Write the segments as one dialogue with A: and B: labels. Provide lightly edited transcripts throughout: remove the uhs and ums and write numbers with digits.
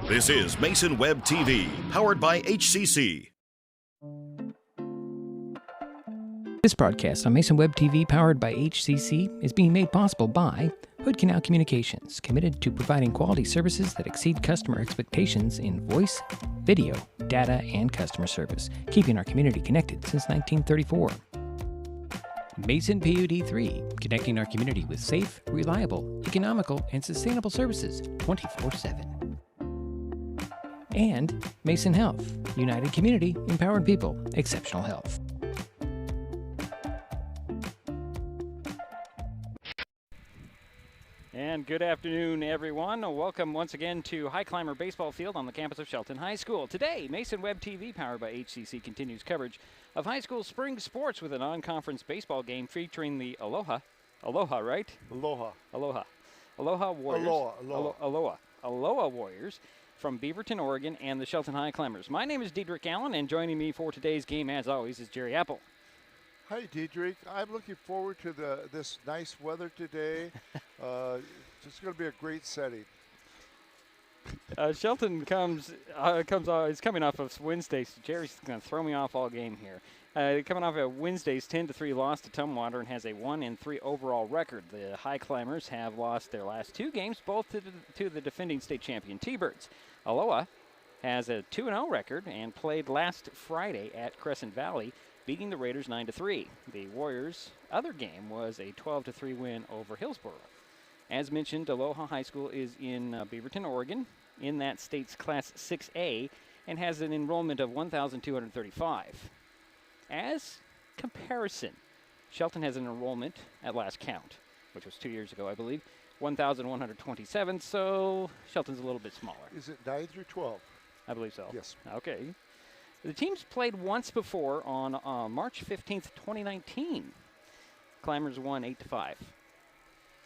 A: This is Mason Web TV, powered by HCC.
B: This broadcast on Mason Web TV, powered by HCC, is being made possible by Hood Canal Communications, committed to providing quality services that exceed customer expectations in voice, video, data, and customer service, keeping our community connected since 1934. Mason PUD3, connecting our community with safe, reliable, economical, and sustainable services 24/7. And Mason Health, United Community, Empowered People, Exceptional Health.
C: And good afternoon, everyone. Welcome once again to Highclimber Baseball Field on the campus of Shelton High School. Today, Mason Web TV, powered by HCC, continues coverage of high school spring sports with a non-conference baseball game featuring the Aloha, right? Aloha Warriors. Aloha Warriors from Beaverton, Oregon, and the Shelton Highclimbers. My name is Diedrich Allen, and joining me for today's game, as always, is Jerry Apple.
D: Hi, Diedrich. I'm looking forward to this nice weather today. It's going to be a great setting.
C: Shelton is coming off of Wednesday's. Jerry's going to throw me off all game here. Coming off of Wednesday's 10-3 loss to Tumwater and has a 1-3 overall record. The Highclimbers have lost their last two games, both to the defending state champion T-Birds. Aloha has a 2-0 record and played last Friday at Crescent Valley, beating the Raiders 9-3. The Warriors' other game was a 12-3 win over Hillsboro. As mentioned, Aloha High School is in Beaverton, Oregon, in that state's Class 6A, and has an enrollment of 1,235. As comparison, Shelton has an enrollment, at last count, which was 2 years ago, I believe, 1,127, so Shelton's a little bit smaller.
D: Is it 9 through 12?
C: I believe so.
D: Yes.
C: Okay. The teams played once before on March 15th, 2019. Climbers won 8-5.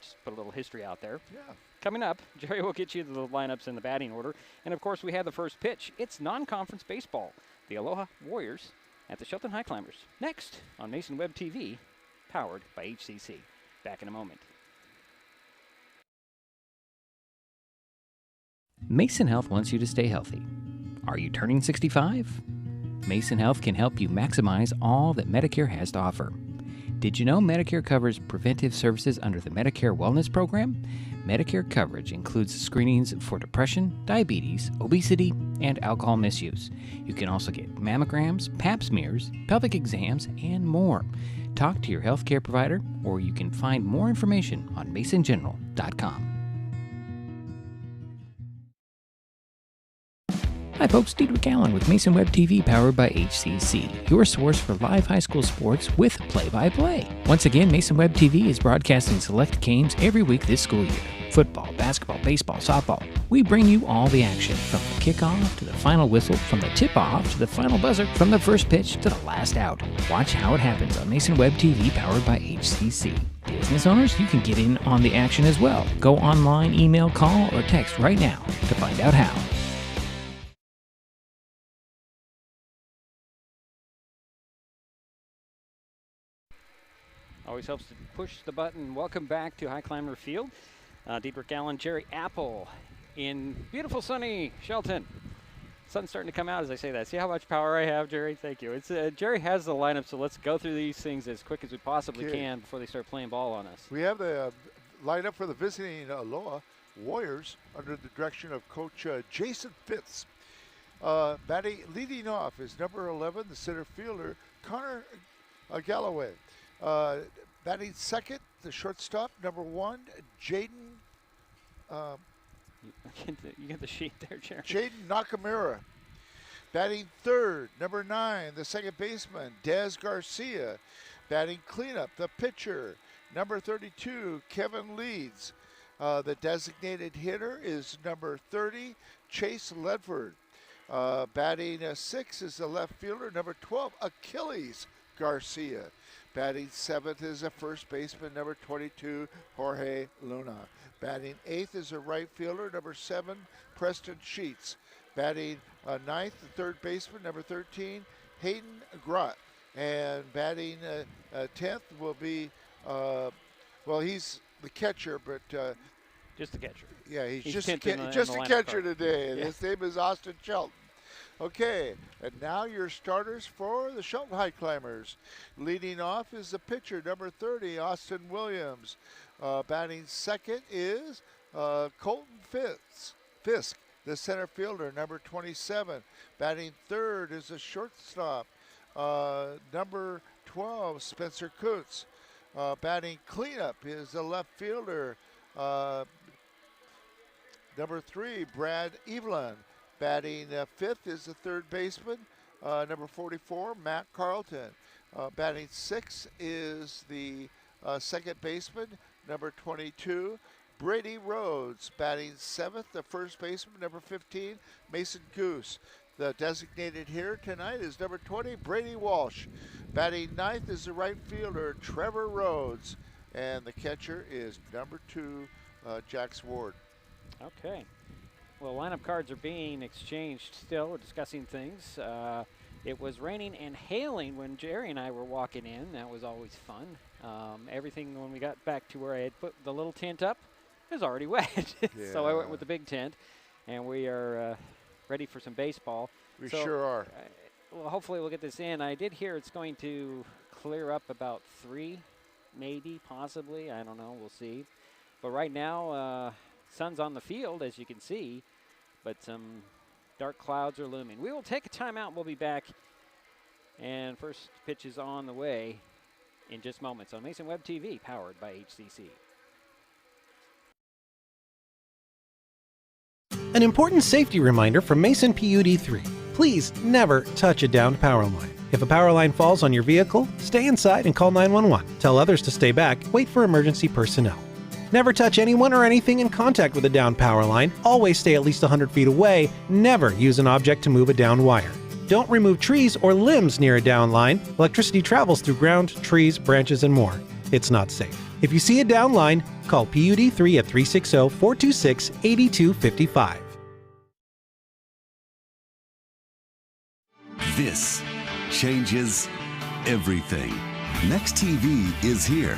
C: Just put a little history out there.
D: Yeah.
C: Coming up, Jerry will get you the lineups in the batting order. And, of course, we have the first pitch. It's non-conference baseball. The Aloha Warriors at the Shelton Highclimbers. Next on Mason Web TV, powered by HCC. Back in a moment.
B: Mason Health wants you to stay healthy. Are you turning 65? Mason Health can help you maximize all that Medicare has to offer. Did you know Medicare covers preventive services under the Medicare Wellness Program? Medicare coverage includes screenings for depression, diabetes, obesity, and alcohol misuse. You can also get mammograms, pap smears, pelvic exams, and more. Talk to your healthcare provider, or you can find more information on masongeneral.com. Hi folks, Diedrich Allen with Mason Web TV, powered by HCC, your source for live high school sports with play-by-play. Once again, Mason Web TV is broadcasting select games every week this school year. Football, basketball, baseball, softball. We bring you all the action, from the kickoff to the final whistle, from the tip-off to the final buzzer, from the first pitch to the last out. Watch how it happens on Mason Web TV, powered by HCC. Business owners, you can get in on the action as well. Go online, email, call, or text right now to find out how.
C: Always helps to push the button. Welcome back to Highclimber Field. Diedrich Allen, Jerry Apple in beautiful sunny Shelton. Sun's starting to come out as I say that. See how much power I have, Jerry? Thank you. It's Jerry has the lineup, so let's go through these things as quick as we possibly can before they start playing ball on us.
D: We have the lineup for the visiting Aloha Warriors under the direction of Coach Jason Fitz. Leading off is number 11, the center fielder, Connor Galloway. Batting second, the shortstop, number 1, Jaden.
C: You get the sheet there, Jerry.
D: Jaden Nakamura. Batting third, number 9, the second baseman, Des Garcia. Batting cleanup, the pitcher, number 32, Kevin Leeds. The designated hitter is number 30, Chase Ledford. Batting 6 is the left fielder, number 12, Achilles Garcia. Batting 7th is a first baseman, number 22, Jorge Luna. Batting 8th is a right fielder, number 7, Preston Sheets. Batting 9th, the third baseman, number 13, Hayden Grott. And batting 10th will be, he's the catcher, but
C: Just the catcher.
D: Yeah, he's just
C: 10th in the
D: just a
C: lineup
D: catcher
C: card.
D: today.
C: Yeah.
D: His name is Austin Shelton. Okay, and now your starters for the Shelton Highclimbers. Leading off is the pitcher, number 30, Austin Williams. Batting second is Colton Fisk, the center fielder, number 27. Batting third is the shortstop, number 12, Spencer Kuntz. Batting cleanup is the left fielder, number 3, Brad Evelyn. Batting fifth is the third baseman, number 44, Matt Carlton. Batting sixth is the second baseman, number 22, Brady Rhodes. Batting seventh, the first baseman, number 15, Mason Goose. The designated hitter tonight is number 20, Brady Walsh. Batting ninth is the right fielder, Trevor Rhodes. And the catcher is number 2, Jax Ward.
C: Okay. Well, lineup cards are being exchanged still. We're discussing things. It was raining and hailing when Jerry and I were walking in. That was always fun. Everything, when we got back to where I had put the little tent up, was already wet. So I went with the big tent, and we are ready for some baseball.
D: We sure are.
C: Well, hopefully we'll get this in. I did hear it's going to clear up about 3, maybe, possibly. I don't know. We'll see. But right now, sun's on the field, as you can see, but some dark clouds are looming. We will take a timeout. We'll be back, and first pitch is on the way in just moments on Mason Web TV, powered by HCC.
E: An important safety reminder from Mason PUD3. Please never touch a downed power line. If a power line falls on your vehicle, stay inside and call 911. Tell others to stay back. Wait for emergency personnel. Never touch anyone or anything in contact with a downed power line. Always stay at least 100 feet away. Never use an object to move a downed wire. Don't remove trees or limbs near a downed line. Electricity travels through ground, trees, branches, and more. It's not safe. If you see a downed line, call PUD3 at 360-426-8255.
F: This changes everything. Next TV is here.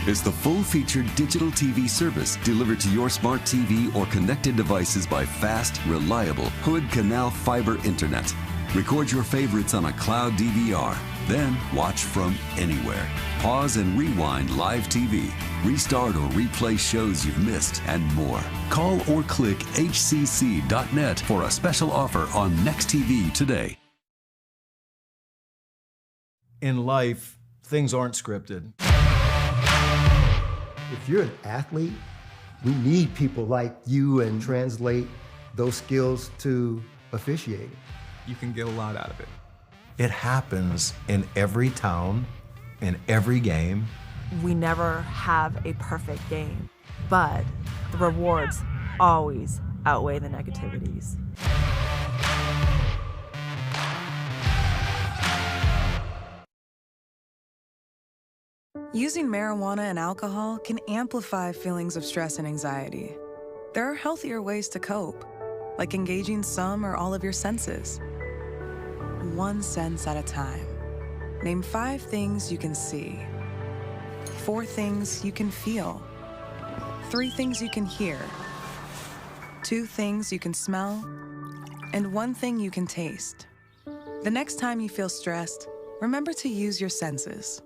F: It's the full-featured digital TV service delivered to your smart TV or connected devices by fast, reliable Hood Canal Fiber Internet. Record your favorites on a cloud DVR, then watch from anywhere. Pause and rewind live TV, restart or replay shows you've missed, and more. Call or click hcc.net for a special offer on Next TV today.
G: In life, things aren't scripted.
H: If you're an athlete, we need people like you and translate those skills to officiating.
G: You can get a lot out of it. It happens in every town, in every game.
I: We never have a perfect game, but the rewards always outweigh the negativities.
J: Using marijuana and alcohol can amplify feelings of stress and anxiety. There are healthier ways to cope, like engaging some or all of your senses. 1 sense at a time. Name 5 things you can see, 4 things you can feel, 3 things you can hear, 2 things you can smell, and 1 thing you can taste. The next time you feel stressed, remember to use your senses.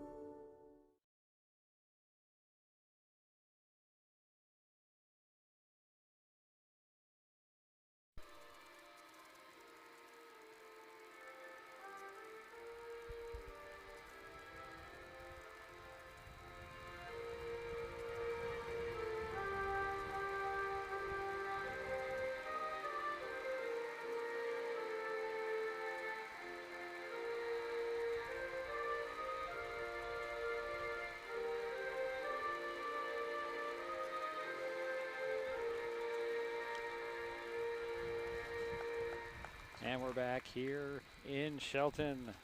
C: And we're back here in Shelton.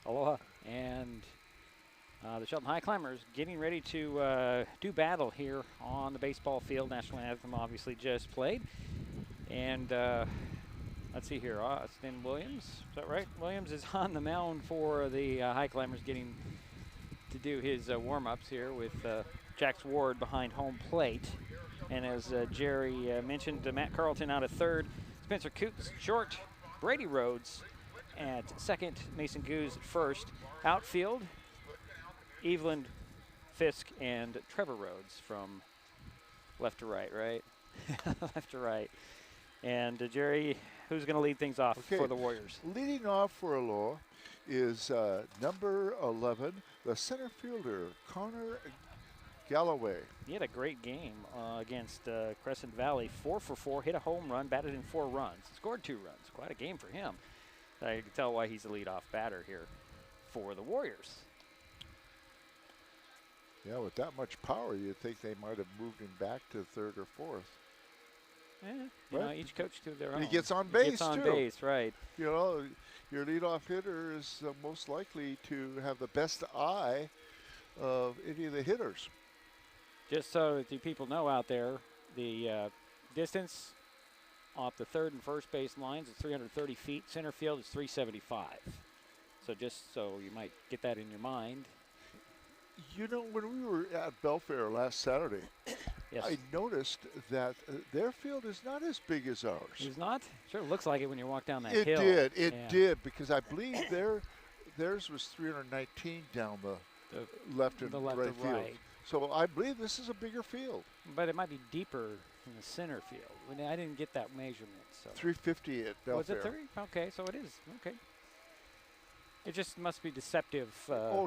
C: Aloha. And the Shelton Highclimbers getting ready to do battle here on the baseball field. National anthem obviously just played. And let's see here. Austin Williams, is that right? Williams is on the mound for the Highclimbers, getting to do his warm-ups here with Jax Ward behind home plate. And as Jerry mentioned, Matt Carlton out at third, Spencer Coots short, Brady Rhodes at second, Mason Goose at first. Outfield, Evelyn Fisk and Trevor Rhodes from left to right, right? Left to right. And Jerry, who's going to lead things off for the Warriors?
D: Leading off for Aloha is number 11, the center fielder, Connor Galloway.
C: He had a great game against Crescent Valley. 4 for 4, hit a home run, batted in 4 runs, scored 2 runs. Quite a game for him. I can tell why he's the leadoff batter here for the Warriors.
D: Yeah, with that much power, you'd think they might have moved him back to third or fourth.
C: You know, each coach to their own.
D: He gets on base,
C: Gets on
D: too.
C: base, right.
D: You know, your leadoff hitter is most likely to have the best eye of any of the hitters.
C: Just so that the people know out there, the distance off the third and first base lines is 330 feet. Center field is 375. So just so you might get that in your mind.
D: You know, when we were at Belfair last Saturday,
C: yes.
D: I noticed that their field is not as big as ours.
C: It's not? Sure looks like it when you walk down that
D: hill. It did, because I believe theirs was 319 down the left and right field.
C: Right.
D: So I believe this is a bigger field.
C: But it might be deeper in the center field. I didn't get that measurement. So 350
D: at Belfair.
C: Was it 30? Okay, so it is. Okay. It just must be deceptive.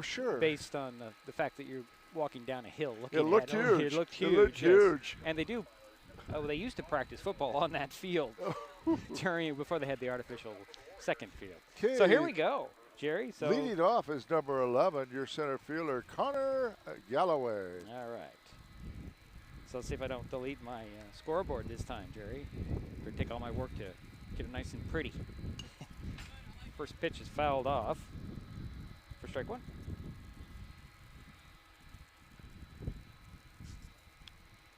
D: Sure.
C: Based on the fact that you're walking down a hill.
D: It looked huge.
C: It looked huge.
D: It looked huge.
C: And they do. They used to practice football on that field before they had the artificial second field.
D: Okay.
C: So here we go, Jerry. So
D: leading off is number 11, your center fielder, Connor Galloway.
C: All right. So let's see if I don't delete my scoreboard this time, Jerry. Or take all my work to get it nice and pretty. First pitch is fouled off for strike 1.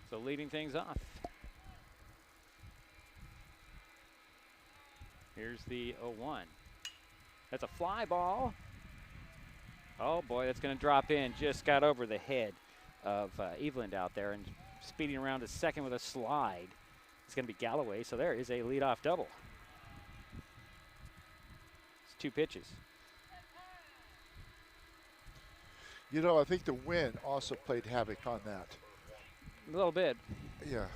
C: So leading things off. Here's the 0-1. That's a fly ball. Oh boy, that's going to drop in. Just got over the head of Evelyn out there and speeding around to second with a slide. It's going to be Galloway, so there is a leadoff double. 2 pitches.
D: You know, I think the wind also played havoc on that.
C: A little bit.
D: Yeah.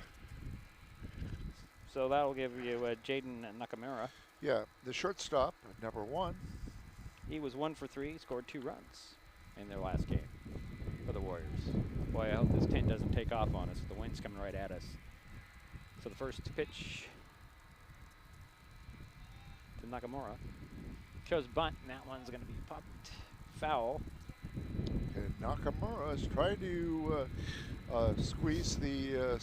C: So that'll give you Jaden Nakamura.
D: Yeah, the shortstop, number 1.
C: He was 1 for 3, scored 2 runs in their last game for the Warriors. Boy, I hope this 10 doesn't take off on us. The wind's coming right at us. So the first pitch to Nakamura. Shows bunt, and that one's going to be popped foul.
D: And Nakamura is trying to squeeze the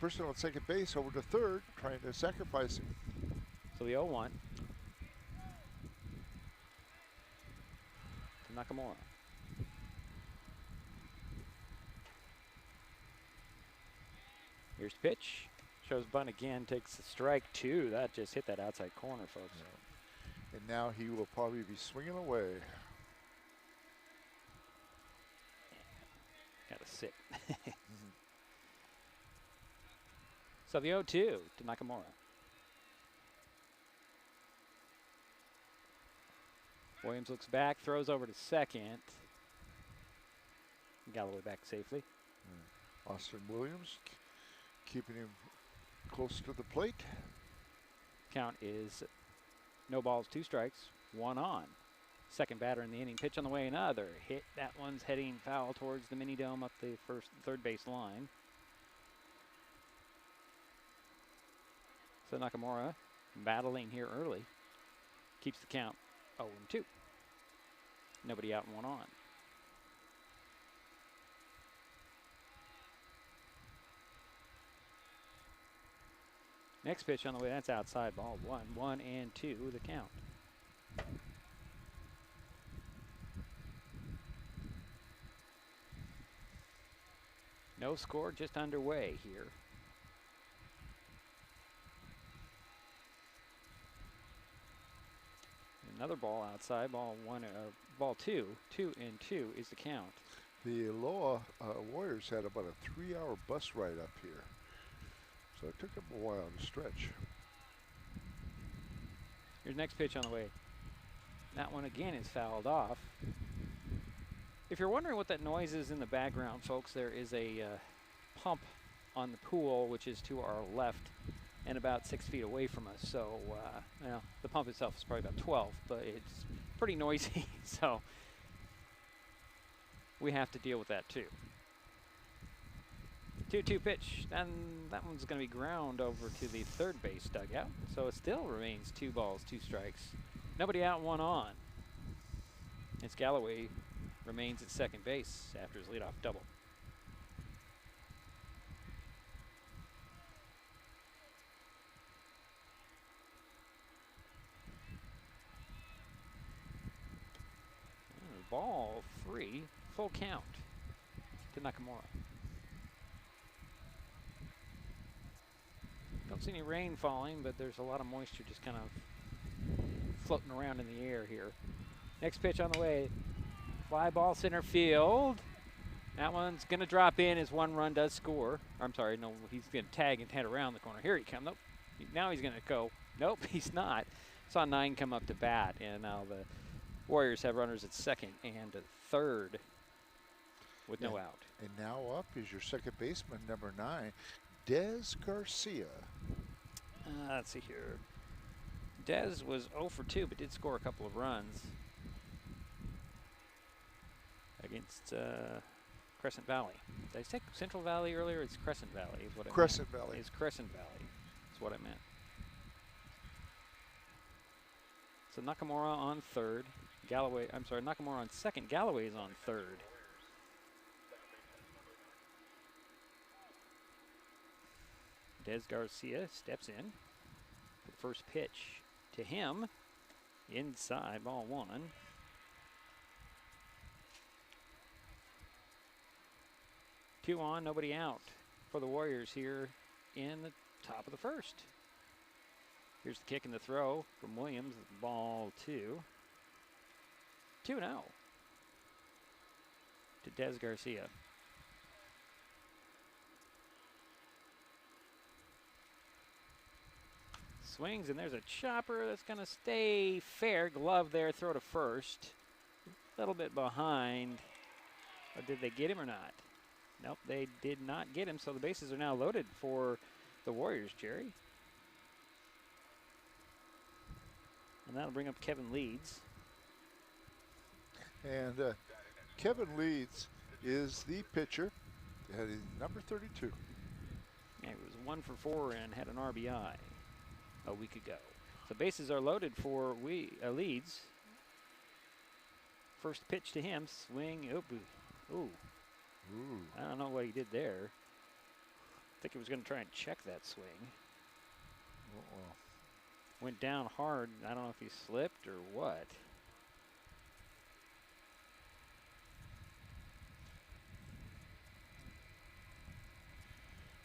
D: person on second base over to third, trying to sacrifice him.
C: So the 0-1 to Nakamura. Here's the pitch. Shows bunt again, takes the strike 2. That just hit that outside corner, folks.
D: Yeah. And now he will probably be swinging away.
C: Got to sit. So the 0-2 to Nakamura. Williams looks back, throws over to second. Galloway back safely.
D: Austin Williams keeping him close to the plate.
C: Count is no balls, 2 strikes, 1 on. Second batter in the inning. Pitch on the way, another hit. That one's heading foul towards the mini dome up the third base line. So Nakamura battling here early. Keeps the count 0-2. Nobody out and 1 on. Next pitch on the way, that's outside ball 1. 1-2 the count. No score, just underway here. Another ball outside, ball 2. 2-2 is the count.
D: The Aloha Warriors had about a 3-hour bus ride up here, so it took them a while to stretch.
C: Here's next pitch on the way. That one again is fouled off. If you're wondering what that noise is in the background, folks, there is a pump on the pool, which is to our left and about 6 feet away from us. So, well, the pump itself is probably about 12, but it's pretty noisy, so we have to deal with that too. 2-2 pitch, and that one's going to be ground over to the third base dugout. So it still remains 2 balls, 2 strikes. Nobody out, 1 on. It's Galloway remains at second base after his leadoff double. And ball 3, full count to Nakamura. Don't see any rain falling, but there's a lot of moisture just kind of floating around in the air here. Next pitch on the way. Fly ball center field. That one's going to drop in as 1 run does score. I'm sorry, no, he's going to tag and head around the corner. Here he comes. Nope. Now he's going to go. Nope, he's not. Saw 9 come up to bat, and now the Warriors have runners at second and at third with no out.
D: And now up is your second baseman, number 9, Des Garcia.
C: Let's see here. Des was 0 for 2, but did score a couple of runs against Crescent Valley. Did I say Central Valley earlier? It's Crescent Valley is what I meant.
D: Crescent Valley.
C: It's Crescent Valley. That's what I meant. So Nakamura on third. Nakamura on second. Galloway is on third. Des Garcia steps in. The first pitch to him. Inside, ball 1. Two on, nobody out for the Warriors here in the top of the first. Here's the kick and the throw from Williams. Ball 2. 2-0 to Des Garcia. Swings, and there's a chopper that's going to stay fair. Glove there, throw to first. A little bit behind. But did they get him or not? Nope, they did not get him, so the bases are now loaded for the Warriors, Jerry. And that'll bring up Kevin Leeds.
D: And Kevin Leeds is the pitcher at number 32.
C: Yeah, he was 1 for 4 and had an RBI a week ago. So bases are loaded for Leeds. First pitch to him, swing, ooh. I don't know what he did there. I think he was going to try and check that swing. Went down hard. I don't know if he slipped or what.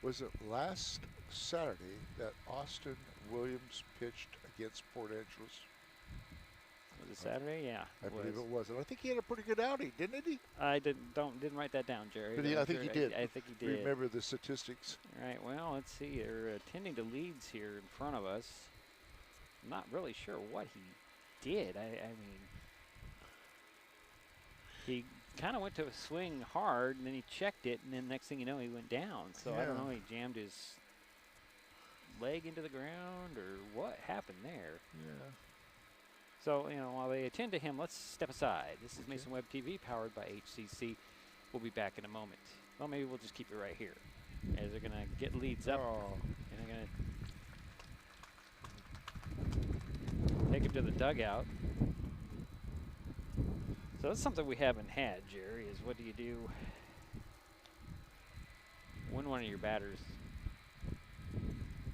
D: Was it last Saturday that Austin Williams pitched against Port Angeles?
C: Was it Saturday? Yeah.
D: I believe it was. And I think he had a pretty good outing, didn't he?
C: I didn't write that down, Jerry.
D: But I think he did.
C: I think he did.
D: Remember the statistics.
C: All right, well, let's see. They're attending to Leeds here in front of us. I'm not really sure what he did. I mean, he kind of went to a swing hard, and then he checked it, and then next thing you know, he went down. So I don't know, he jammed his leg into the ground, or what happened there.
D: Yeah.
C: So, you know, while they attend to him, let's step aside. This is Mason Web TV, powered by HCC. We'll be back in a moment. Well, maybe we'll just keep it right here, as they're going to get Leeds up, and they're going to take him to the dugout. So that's something we haven't had, Jerry, is what do you do when one of your batters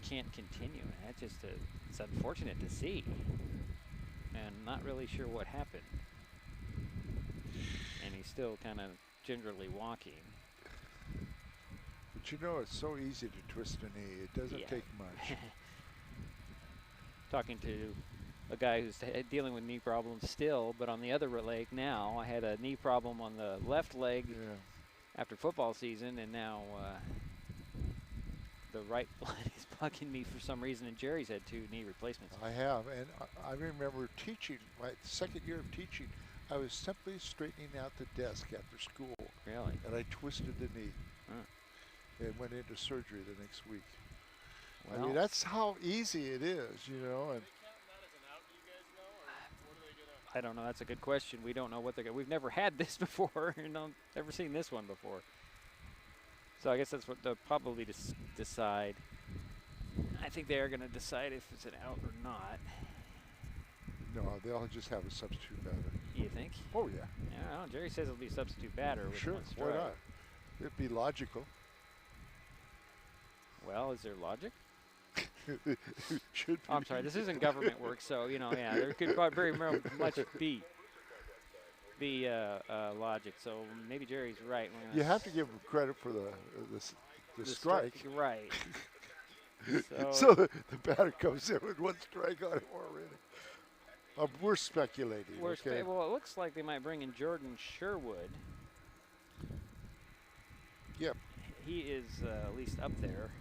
C: can't continue? And that's just it's unfortunate to see. And not really sure what happened. And he's still kind of gingerly walking.
D: But you know, it's so easy to twist a knee. It doesn't take much.
C: Talking to a guy who's dealing with knee problems still, but on the other leg now. I had a knee problem on the left leg after football season, and now the right leg is bugging me for some reason, and Jerry's had 2 knee replacements.
D: I have, and I remember teaching, my second year of teaching, I was simply straightening out the desk after school.
C: Really?
D: And I twisted the knee and went into surgery the next week.
C: Well,
D: I mean, that's how easy it is, you know. And
C: I don't know. That's a good question. We don't know what they're going to. We've never had this before. Never seen this one before. So I guess that's what they'll probably decide. I think they are going to decide if it's an out or not.
D: no, they'll just have a substitute batter.
C: You think?
D: Oh, yeah.
C: Yeah, well, Jerry says it'll be a substitute batter with
D: Sure,
C: one
D: why
C: strike.
D: not? It'd be logical.
C: Well, is there logic?
D: It should be.
C: Oh, I'm sorry, this isn't government work, so, yeah, there could very much be logic. So maybe Jerry's right.
D: You have to give him credit for the strike.
C: Right.
D: So the batter comes in with 1 strike on him already. We're speculating. Okay?
C: Well, it looks like they might bring in Jordan Sherwood.
D: Yep.
C: He is at least up there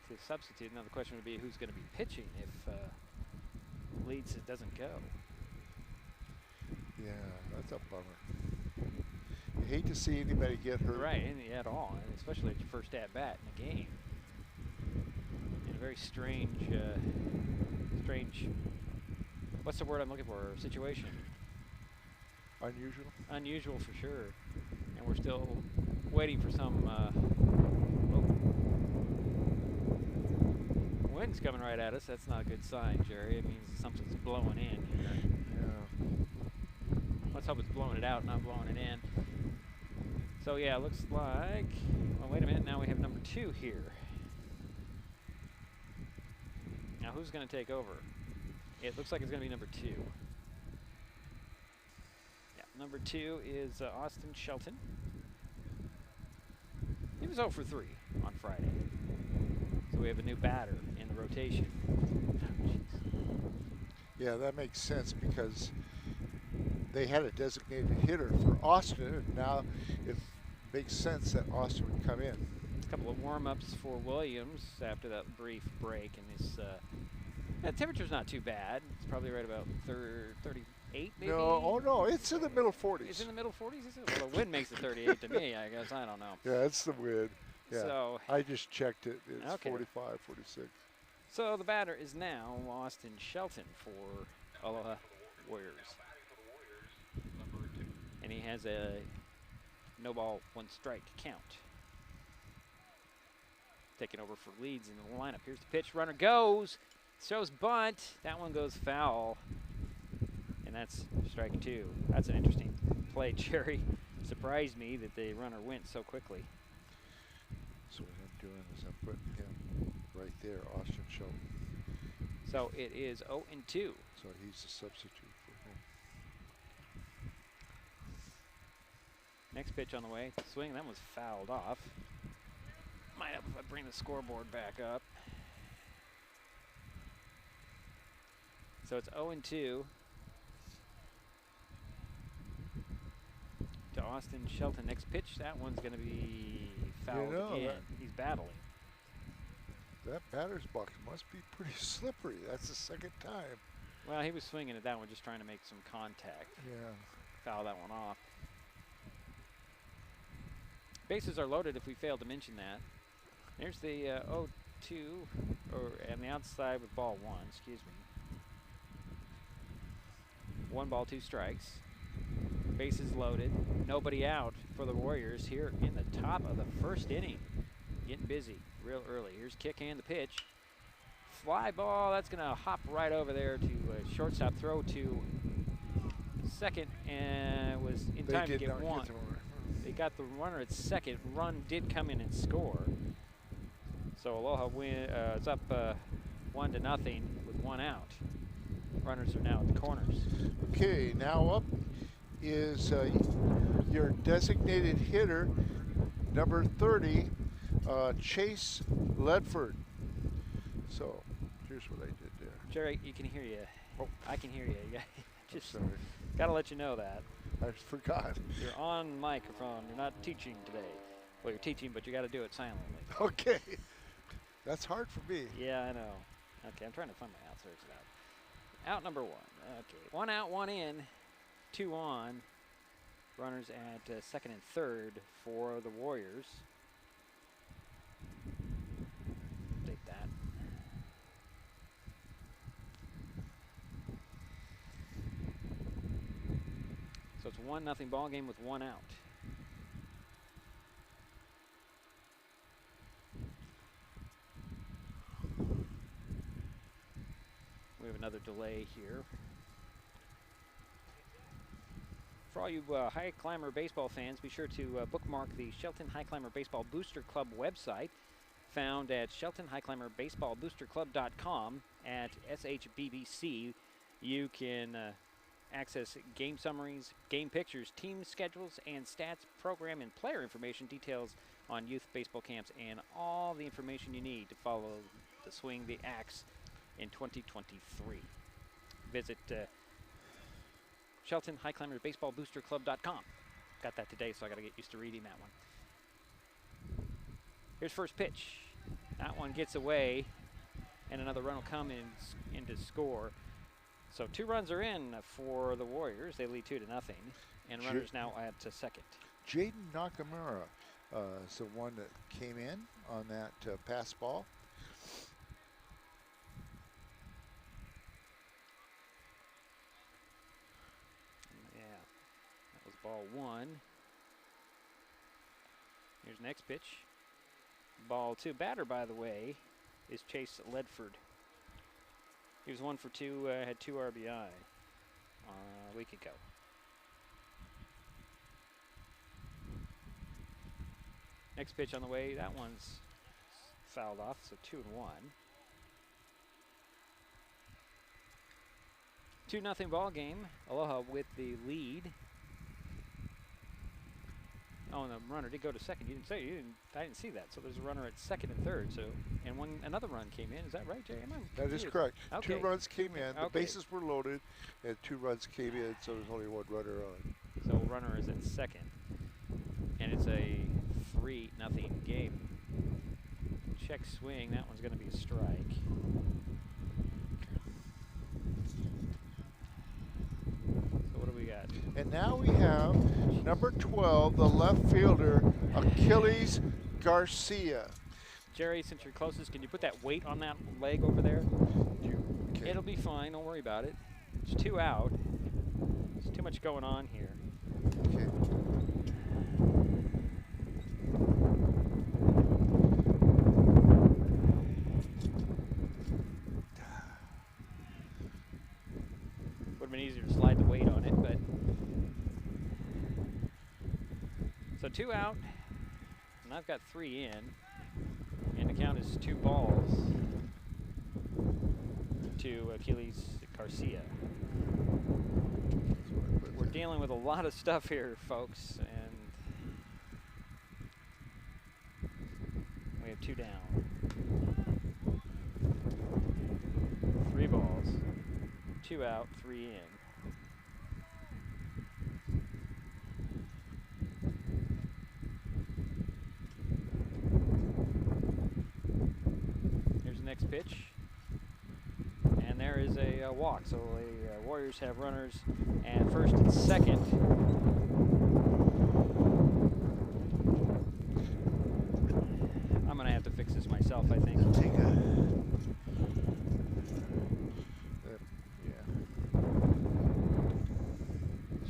C: to substitute. Now the question would be who's going to be pitching if Leeds doesn't go.
D: Yeah, that's a bummer. You hate to see anybody get hurt.
C: Right, at all, and especially at your first at-bat in the game. In a very strange, what's the word I'm looking for, situation?
D: Unusual?
C: Unusual for sure. And we're still waiting for some, wind's coming right at us. That's not a good sign, Jerry. It means something's blowing in here.
D: Yeah.
C: Let's hope it's blowing it out, not blowing it in. So yeah, it looks like, well, wait a minute, now we have number 2 here. Now who's going to take over? It looks like it's going to be number 2. Yeah, number 2 is Austin Shelton. He was 0 for 3 on Friday. So we have a new batter in the rotation.
D: Yeah, that makes sense because they had a designated hitter for Austin, and now it makes sense that Austin would come in.
C: A couple of warm-ups for Williams after that brief break, and this the temperature's not too bad. It's probably right about 38, maybe.
D: No, it's in the middle 40s.
C: It's in the middle 40s, is it? Well, the wind makes it 38 to me, I guess. I don't know.
D: Yeah, it's the wind. Yeah,
C: so
D: I just checked it. It's
C: okay.
D: 45, 46.
C: So the batter is now Austin Shelton for Aloha Warriors. And he has a no ball, 1 strike count. Taking over for Leeds in the lineup. Here's the pitch. Runner goes. Shows bunt. That one goes foul. And that's strike 2. That's an interesting play, Jerry. Surprised me that the runner went so quickly.
D: So what I'm doing is I'm putting him right there, Austin Shelton.
C: So it is 0-2.
D: So he's a substitute for him.
C: Next pitch on the way. Swing. That was fouled off. Might help if I bring the scoreboard back up. So it's 0-2 to Austin Shelton. Next pitch, that one's going to be fouled again. He's battling.
D: That batter's box must be pretty slippery. That's the second time.
C: Well, he was swinging at that one, just trying to make some contact.
D: Yeah.
C: Foul that one off. Bases are loaded if we failed to mention that. There's the 0-2, or on the outside with ball 1, excuse me. 1 ball, 2 strikes. Bases loaded. Nobody out for the Warriors here in the top of the first inning. Getting busy real early. Here's kick and the pitch. Fly ball. That's going to hop right over there to shortstop. Throw to second, and was in time to get 1. They got the runner at second. Run did come in and score. So Aloha is up 1-0 with 1 out. Runners are now at the corners.
D: Okay, now up is your designated hitter, number 30, Chase Ledford. So here's what I did there.
C: Jerry, you can hear you.
D: Oh.
C: I can hear you. Yeah, just
D: Sorry.
C: got to let you know that.
D: I forgot.
C: You're on microphone. You're not teaching today. Well, you're teaching, but you got to do it silently.
D: Okay. That's hard for me.
C: Yeah, I know. Okay, I'm trying to find my out. Search it out. Out number 1. Okay, 1 out, 1 in, 2 on. Runners at second and third for the Warriors. Take that. So it's 1-0 ball game with 1 out. We have another delay here. For all you High Climber baseball fans, be sure to bookmark the Shelton High Climber Baseball Booster Club website, found at sheltonhighclimberbaseballboosterclub.com at SHBBC. You can access game summaries, game pictures, team schedules, and stats, program, and player information, details on youth baseball camps, and all the information you need to follow the swing the axe in 2023. Visit Shelton High Climbers Baseball Booster Club.com. Got that today, so I got to get used to reading that one. Here's first pitch. That one gets away, and another run will come in to score. So 2 runs are in for the Warriors. They lead 2-0, and runners now at second.
D: Jaden Nakamura is the one that came in on that pass ball.
C: Ball 1. Here's next pitch. Ball 2. Batter, by the way, is Chase Ledford. He was 1 for 2, had 2 RBI a week ago. Next pitch on the way. That one's fouled off, so 2-1. 2-0 ball game. Aloha with the lead. Oh, and the runner did go to second. You didn't say I didn't see that. So there's a runner at second and third. So another run came in. Is that right, Jay?
D: That is correct.
C: Okay.
D: 2 runs came in. The
C: Okay.
D: bases were loaded, and 2 runs came in. So there's only 1 runner on.
C: So runner is at second, and it's a 3-0 game. Check swing. That one's going to be a strike. So what do we got?
D: And now we have number 12, the left fielder, Achilles Garcia.
C: Jerry, since you're closest, can you put that weight on that leg over there?
D: Okay.
C: It'll be fine. Don't worry about it. It's 2 out. There's too much going on here.
D: Okay.
C: Would have been easier to slide the weight on it, but. So 2 out, and I've got 3 in, and the count is 2 balls to Achilles Garcia. We're dealing with a lot of stuff here, folks, and we have 2 down. 3 balls, 2 out, 3 in. Next pitch, and there is a walk. So the Warriors have runners at first and second. I'm gonna have to fix this myself, I think.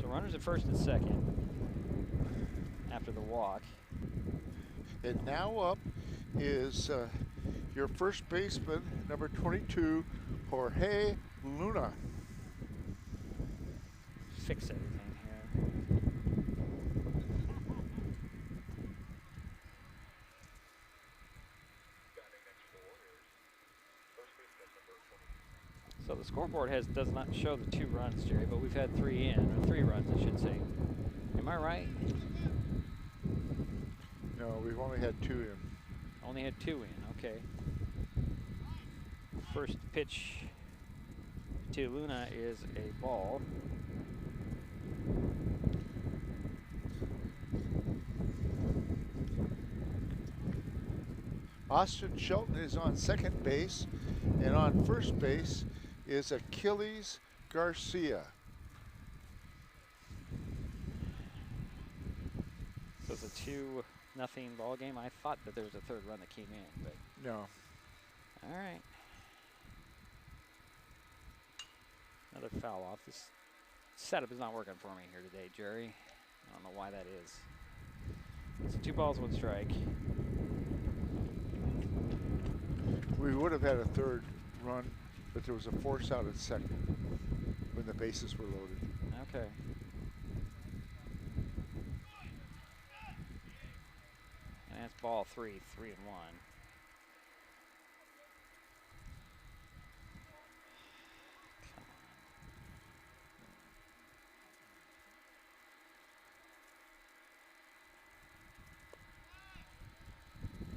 C: So runners at first and second after the walk.
D: And now up is your first baseman, number 22, Jorge Luna.
C: Fix everything here. So the scoreboard does not show the 2 runs, Jerry, but we've had 3 in, or 3 runs, I should say. Am I right?
D: No, we've only had 2 in.
C: Only had 2 in, okay. First pitch to Luna is a ball.
D: Austin Shelton is on second base, and on first base is Achilles Garcia.
C: So it's a 2-0 ball game. I thought that there was a third run that came in, but
D: No.
C: all right. Another foul off. This setup is not working for me here today, Jerry. I don't know why that is. It's 2 balls, 1 strike.
D: We would have had a third run, but there was a force out at second when the bases were loaded.
C: Okay. And that's ball 3, 3-1.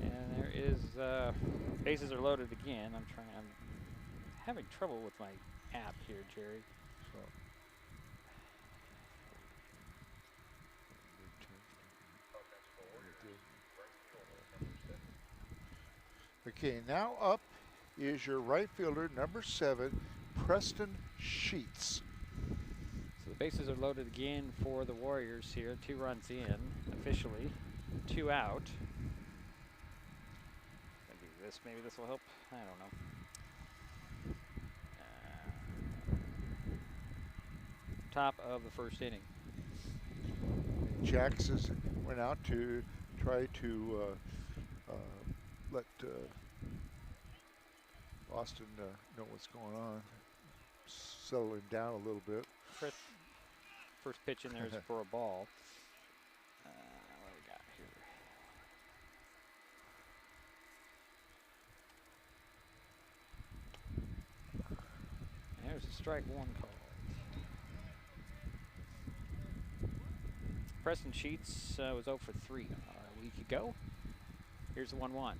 C: And there is, bases are loaded again. I'm having trouble with my app here, Jerry.
D: Okay, now up is your right fielder, number 7, Preston Sheets.
C: So the bases are loaded again for the Warriors here. 2 runs in, officially. 2 out. Maybe this will help. I don't know. Top of the first inning.
D: Jax went out to try to let Austin know what's going on, settle him down a little bit.
C: First pitch in there is for a ball. What do we got here? There's a strike 1 called. Preston Sheets was 0 for 3 a week ago. Here's the 1-1.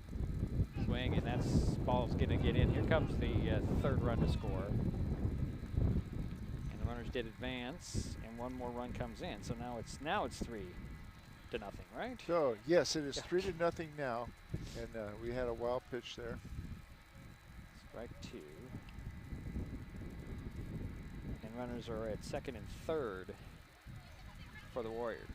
C: Swing, and that's ball's gonna get in. Here comes the third run to score. And the runners did advance, and 1 more run comes in. So now it's 3-0, right?
D: So yes, it is 3-0 now, and we had a wild pitch there.
C: Strike 2. And runners are at second and third for the Warriors.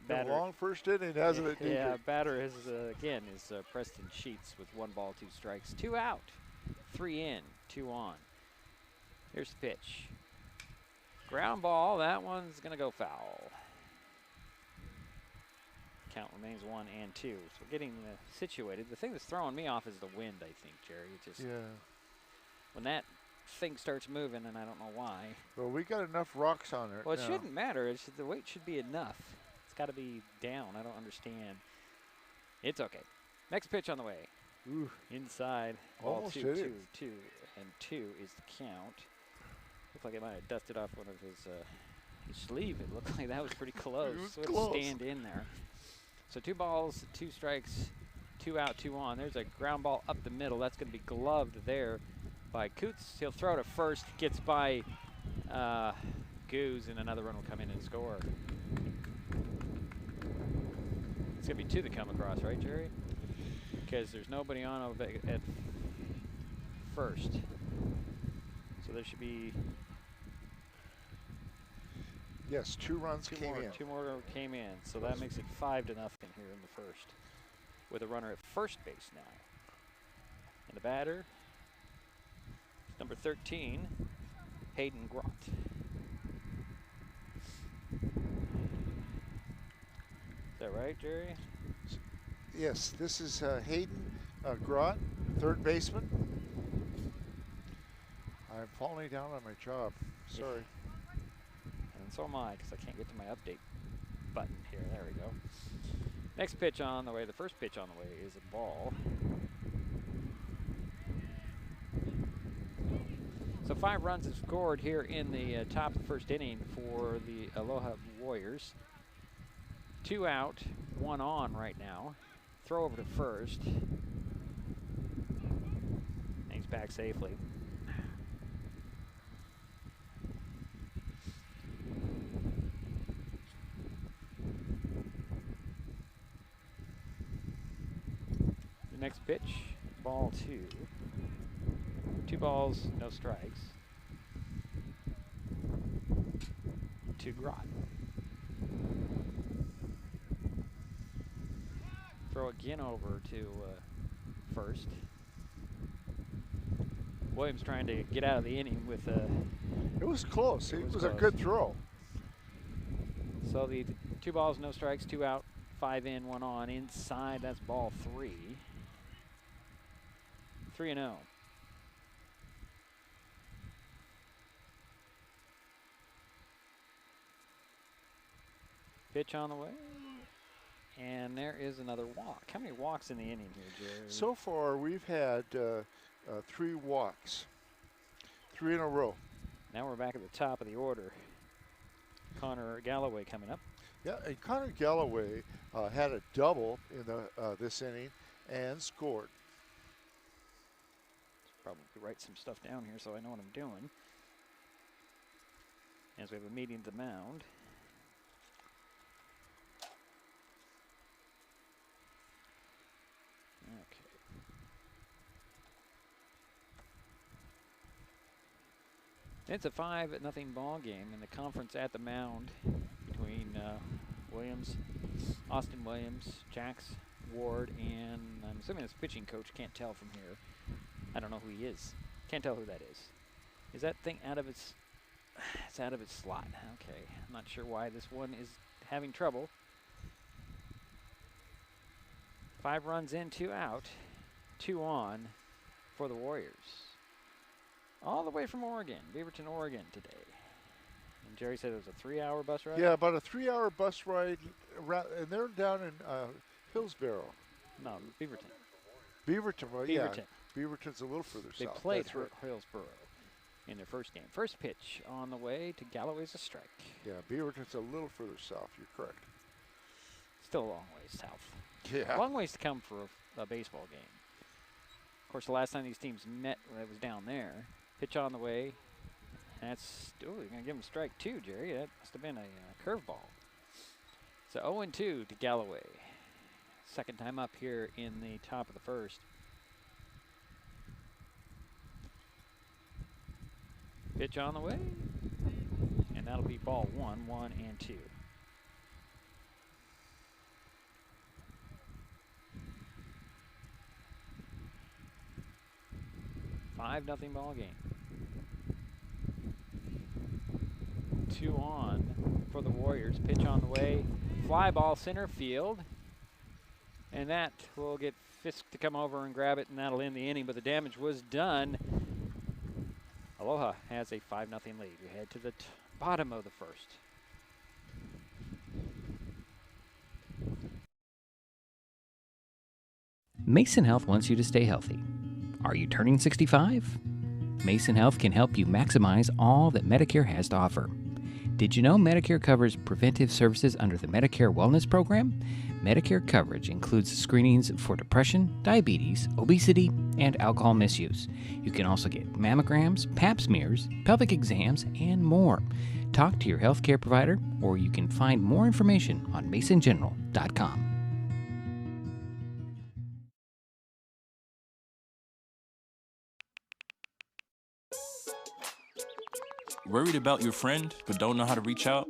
D: Been a long first inning, hasn't it, DJ?
C: Yeah, batter is, again, is Preston Sheets with 1 ball, 2 strikes. 2 out, 3 in, 2 on. Here's the pitch. Ground ball, that one's going to go foul. Count remains 1-2. So we're getting situated. The thing that's throwing me off is the wind, I think, Jerry. It just, when that thing starts moving, and I don't know why.
D: Well, we got enough rocks on it.
C: Well, it shouldn't matter. The weight should be enough. It's got to be down. I don't understand. It's okay. Next pitch on the way. Ooh, inside. Ball
D: Almost
C: 2,
D: hit
C: 2,
D: it.
C: 2, and 2 is the count. Looked like it might have dusted off one of his sleeve. It looked like that was pretty close.
D: It was
C: So
D: close.
C: It'd stand in there. So 2 balls, 2 strikes, 2 out, 2 on. There's a ground ball up the middle. That's going to be gloved there by Coots. He'll throw to first. Gets by Goose, and another run will come in and score. It's going to be 2 that come across, right, Jerry? Because there's nobody on at first. So there should be...
D: Yes, 2 runs came in.
C: 2 more came in, so that makes it 5-0 here in the first, with a runner at first base now. And the batter is number 13, Hayden Grott. Is that right, Jerry?
D: Yes, this is Hayden Grott, third baseman. I'm falling down on my job. Sorry.
C: And so am I, because I can't get to my update button here. There we go. Next pitch on the way. The first pitch on the way is a ball. So 5 runs have scored here in the top of the first inning for the Aloha Warriors. 2 out, 1 on right now. Throw over to first. And he's back safely. Next pitch, ball 2. 2 balls, no strikes. To Grott. Throw again over to first. Williams trying to get out of the inning with a...
D: It was close. It was a
C: close.
D: good throw.
C: So the 2 balls, no strikes, 2 out, 5 in, 1 on. Inside, that's ball 3. 3-0. Pitch on the way. And there is another walk. How many walks in the inning here, Jerry?
D: So far, we've had 3 walks. 3 in a row.
C: Now we're back at the top of the order. Connor Galloway coming up.
D: Yeah, and Connor Galloway had a double in this inning and scored.
C: Probably write some stuff down here so I know what I'm doing. As we have a meeting at the mound. Okay. It's a 5-0 ball game in the conference at the mound between Williams, Austin Williams, Jax Ward, and I'm assuming this pitching coach. Can't tell from here. I don't know who he is. Can't tell who that is. Is that thing out of its... It's out of its slot. Okay. I'm not sure why this one is having trouble. 5 runs in, 2 out, 2 on for the Warriors. All the way from Oregon, Beaverton, Oregon today. And Jerry said it was a 3-hour bus ride?
D: Yeah, about a 3-hour bus ride, and they're down in Hillsboro.
C: No, Beaverton.
D: Beaverton, well,
C: Beaverton.
D: Yeah. Beaverton's a little further
C: They
D: south.
C: played
D: That's right.
C: Hillsboro in their first game. First pitch on the way to Galloway's a strike.
D: Yeah, Beaverton's a little further south. You're correct.
C: Still a long ways south.
D: Yeah.
C: Long ways to come for a baseball game. Of course, the last time these teams met, it was down there. Pitch on the way. That's, oh, you're going to give him strike 2, Jerry. That must have been a curveball. So 0-2 to Galloway. Second time up here in the top of the first. Pitch on the way. And that'll be ball 1, 1 and 2. Nothing ball game. 2 on for the Warriors. Pitch on the way. Fly ball center field. And that will get Fisk to come over and grab it, and that'll end the inning. But the damage was done. Aloha has a 5-0 lead. We head to the bottom of the first.
B: Mason Health wants you to stay healthy. Are you turning 65? Mason Health can help you maximize all that Medicare has to offer. Did you know Medicare covers preventive services under the Medicare Wellness Program? Medicare coverage includes screenings for depression, diabetes, obesity, and alcohol misuse. You can also get mammograms, pap smears, pelvic exams, and more. Talk to your healthcare provider, or you can find more information on masongeneral.com.
K: Worried about your friend, but don't know how to reach out?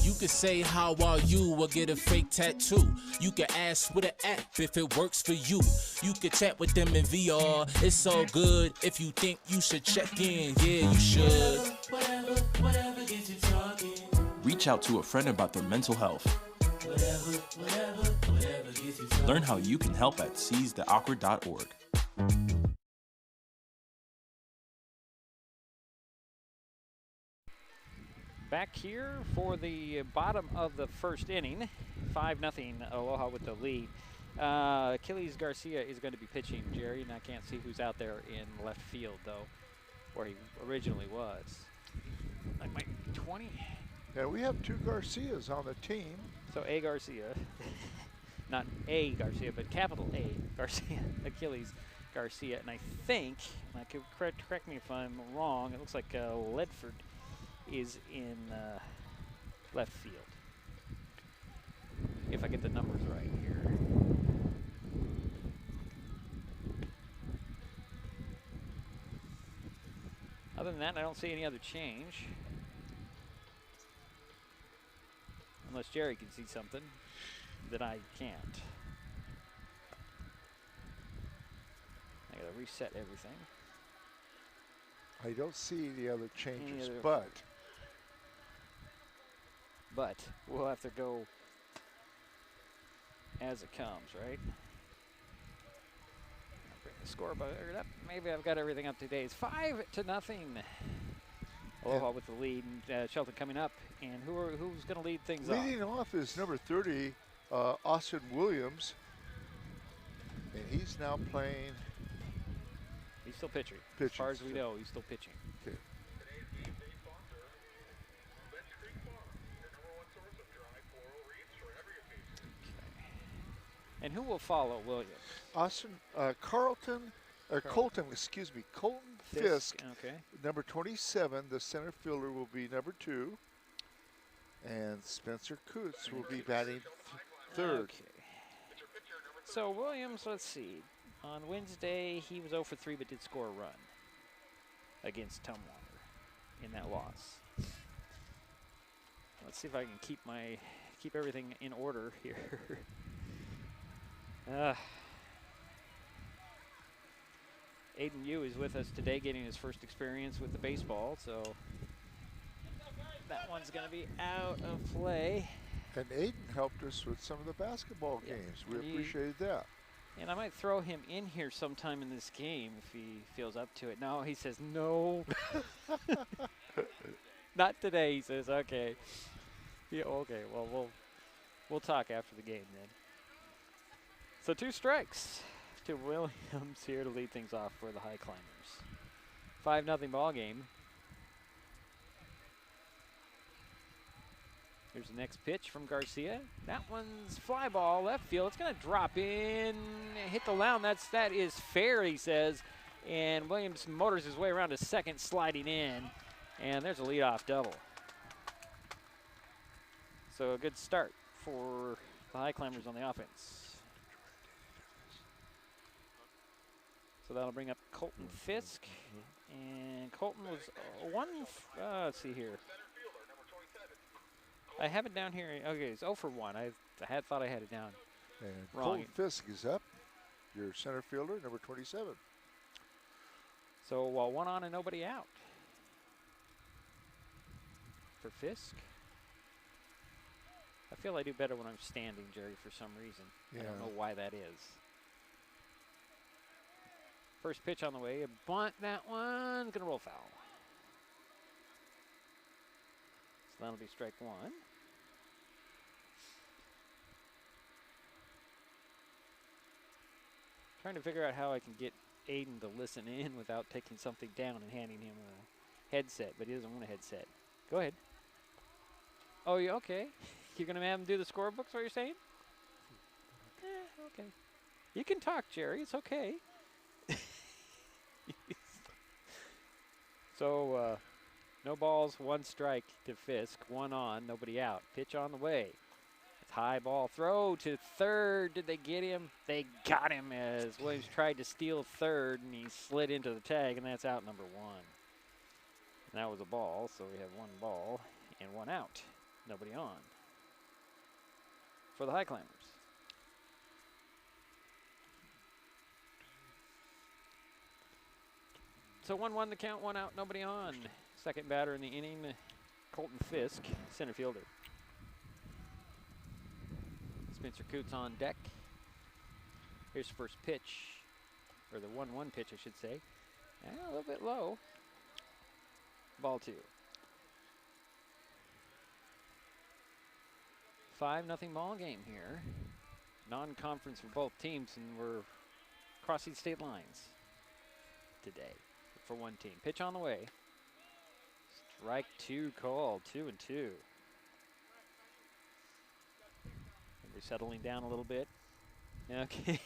L: You could say, how are you, or get a fake tattoo. You could ask with an app if it works for you. You could chat with them in VR, it's all good. If you think you should check in, yeah, you should. Whatever gets you talking.
K: Reach out to a friend about their mental health.
L: Whatever gets you talking.
K: Learn how you can help at seizetheawkward.org.
C: Back here for the bottom of the first inning. 5-0 Aloha with the lead. Achilles Garcia is going to be pitching, Jerry, and I can't see who's out there in left field, though, where he originally was. Like maybe 20?
D: Yeah, we have 2 Garcias on the team.
C: So A. Garcia, not A. Garcia, but capital A. Garcia, Achilles Garcia. And I think, and I could correct me if I'm wrong, it looks like Ledford is in left field. If I get the numbers right here. than that, I don't see any other change. Unless Jerry can see something that I can't. I gotta reset everything.
D: I don't see any other changes,
C: Any other but we'll have to go as it comes, right? I'll bring the scoreboard up. Maybe I've got everything up to date. It's 5-0. Aloha with the lead, and Shelton coming up. And who's going to lead things off?
D: Leading off is number 30, Austin Williams. And he's now playing.
C: He's still pitching.
D: As
C: far as we know, he's still pitching.
D: Okay.
C: And who will follow Williams?
D: Austin, Colton Fisk.
C: Okay.
D: Number 27, the center fielder will be number 2. And Spencer Coots will be batting third.
C: Okay. So Williams, let's see. On Wednesday, he was 0 for 3, but did score a run against Tumwater in that loss. Let's see if I can keep everything in order here. Aiden Yu is with us today, getting his first experience with the baseball, so that one's going to be out of play.
D: And Aiden helped us with some of the basketball games. We appreciated that.
C: And I might throw him in here sometime in this game if he feels up to it. No, he says no. Not today, he says. Okay. Yeah, okay, well, we'll talk after the game then. So 2 strikes to Williams here to lead things off for the Highclimbers. 5-0 ball game. Here's the next pitch from Garcia. That one's fly ball left field. It's going to drop in, hit the mound. That is fair, he says. And Williams motors his way around to second, sliding in. And there's a leadoff double. So a good start for the Highclimbers on the offense. So that'll bring up Colton Fisk. And Colton was let's see here. I have it down here. Okay, it's 0 for 1. I thought I had it down.
D: And
C: wrong.
D: Colton Fisk is up. Your center fielder, number 27.
C: So 1 on and nobody out for Fisk. I feel I do better when I'm standing, Jerry, for some reason.
D: Yeah.
C: I don't know why that is. First pitch on the way. A bunt. That one's going to roll foul. So that'll be strike 1. Trying to figure out how I can get Aiden to listen in without taking something down and handing him a headset, but he doesn't want a headset. Go ahead. Oh, yeah, okay. You're going to have him do the scorebooks, what you're saying? Okay. You can talk, Jerry. It's okay. So, no balls, 1 strike to Fisk, 1 on, nobody out. Pitch on the way. It's high ball throw to third. Did they get him? They got him as Williams tried to steal third, and he slid into the tag, and that's out number 1. And that was a ball, so we have 1 ball and 1 out. Nobody on for the Highclimbers. So 1-1 the count, 1 out, nobody on. Second batter in the inning, Colton Fisk, center fielder. Spencer Coots on deck. Here's the first pitch, or the 1-1 pitch, I should say. A little bit low. Ball 2. 5-0 ball game here. Non-conference for both teams, and we're crossing state lines today for one team. Pitch on the way. Strike 2 called, 2-2. We're settling down a little bit. Okay.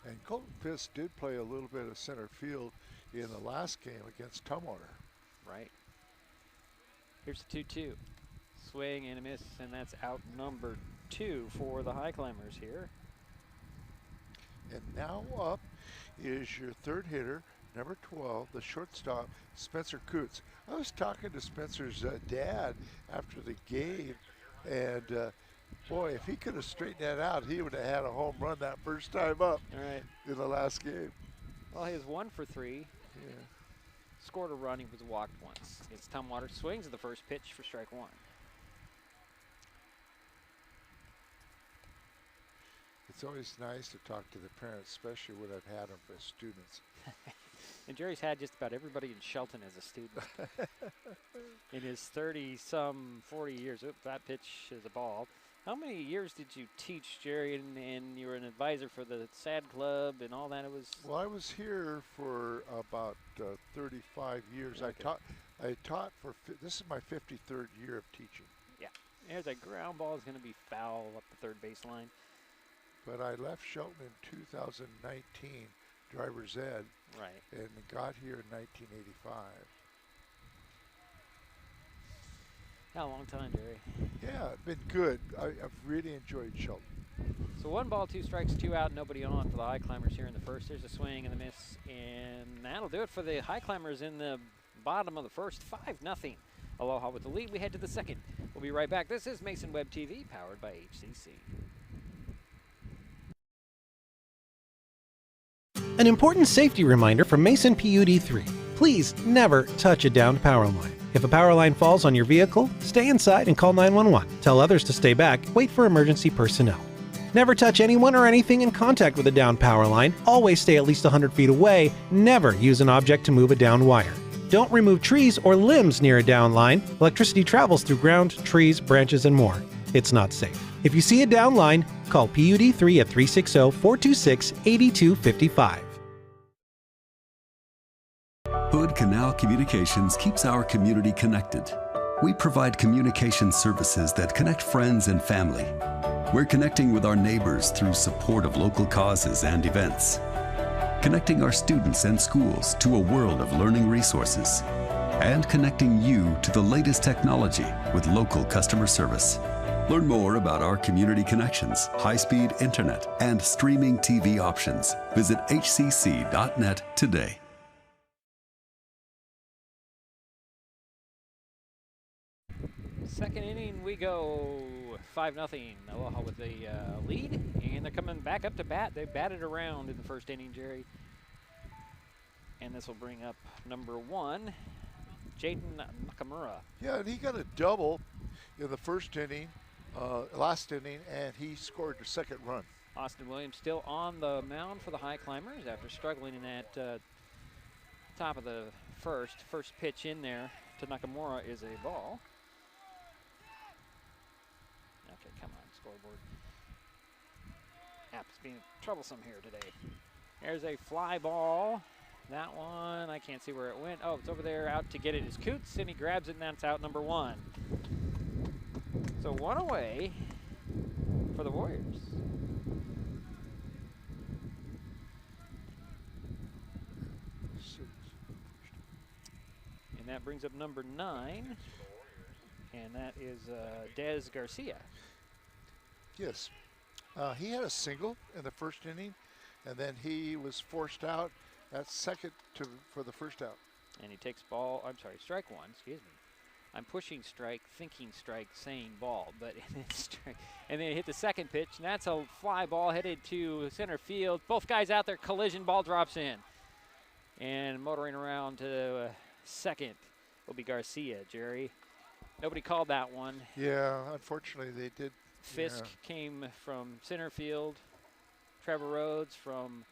D: And Colton Fisk did play a little bit of center field in the last game against Tumwater.
C: Right. Here's the 2-2. swing and a miss, and that's out number 2 for the Highclimbers here.
D: And now up is your third hitter, number 12, the shortstop, Spencer Coots. I was talking to Spencer's dad after the game, and boy, if he could have straightened that out, he would have had a home run that first time up in the last game.
C: Well, he was 1 for 3.
D: Yeah.
C: Scored a run. He was walked once. It's Tumwater. Swings at the first pitch for strike 1.
D: It's always nice to talk to the parents, especially when I've had them as students.
C: And Jerry's had just about everybody in Shelton as a student. In his 30-some, 40 years. Oops, that pitch is a ball. How many years did you teach, Jerry, and you were an advisor for the SAD Club and all that? It was.
D: Well, I was here for about 35 years.
C: Okay.
D: I taught for, this is my 53rd year of teaching.
C: Yeah. There's a ground ball is going to be foul up the third baseline.
D: But I left Shelton in 2019, driver's ed.
C: Right.
D: And got here in 1985.
C: How long time, Jerry?
D: Yeah, it's been good. I've really enjoyed Shelton.
C: So 1 ball, 2 strikes, 2 out, nobody on for the Highclimbers here in the first. There's a swing and a miss, and that'll do it for the Highclimbers in the bottom of the first. 5-0. Aloha with the lead. We head to the second. We'll be right back. This is Mason Web TV, powered by HCC.
E: An important safety reminder from Mason PUD3. Please never touch a downed power line. If a power line falls on your vehicle, stay inside and call 911. Tell others to stay back. Wait for emergency personnel. Never touch anyone or anything in contact with a downed power line. Always stay at least 100 feet away. Never use an object to move a downed wire. Don't remove trees or limbs near a downed line. Electricity travels through ground, trees, branches, and more. It's not safe. If you see a downed line, call PUD3 at 360-426-8255.
F: Hood Canal Communications keeps our community connected. We provide communication services that connect friends and family. We're connecting with our neighbors through support of local causes and events. Connecting our students and schools to a world of learning resources. And connecting you to the latest technology with local customer service. Learn more about our community connections, high-speed internet, and streaming TV options. Visit hcc.net today.
C: Second inning, we go 5-0. Aloha with the lead, and they're coming back up to bat. They batted around in the first inning, Jerry. And this will bring up number 1, Jaden Nakamura.
D: Yeah, and he got a double in the first inning, last inning, and he scored the second run.
C: Austin Williams still on the mound for the Highclimbers after struggling in that top of the first. First pitch in there to Nakamura is a ball. Okay, come on, scoreboard. App's being troublesome here today. There's a fly ball. That one, I can't see where it went. Oh, it's over there. Out to get it is Coots, and he grabs it, and that's out number 1. So 1 away for the Warriors. And that brings up number 9, and that is Des Garcia.
D: Yes. He had a single in the first inning, and then he was forced out. That's second for the first out.
C: And he takes strike 1, excuse me. I'm pushing strike, thinking strike, saying ball, but it's strike. And then he hit the second pitch, and that's a fly ball headed to center field. Both guys out there, collision, ball drops in. And motoring around to second will be Garcia, Jerry. Nobody called that one.
D: Yeah, unfortunately they did.
C: Fisk came from center field. Trevor Rhodes from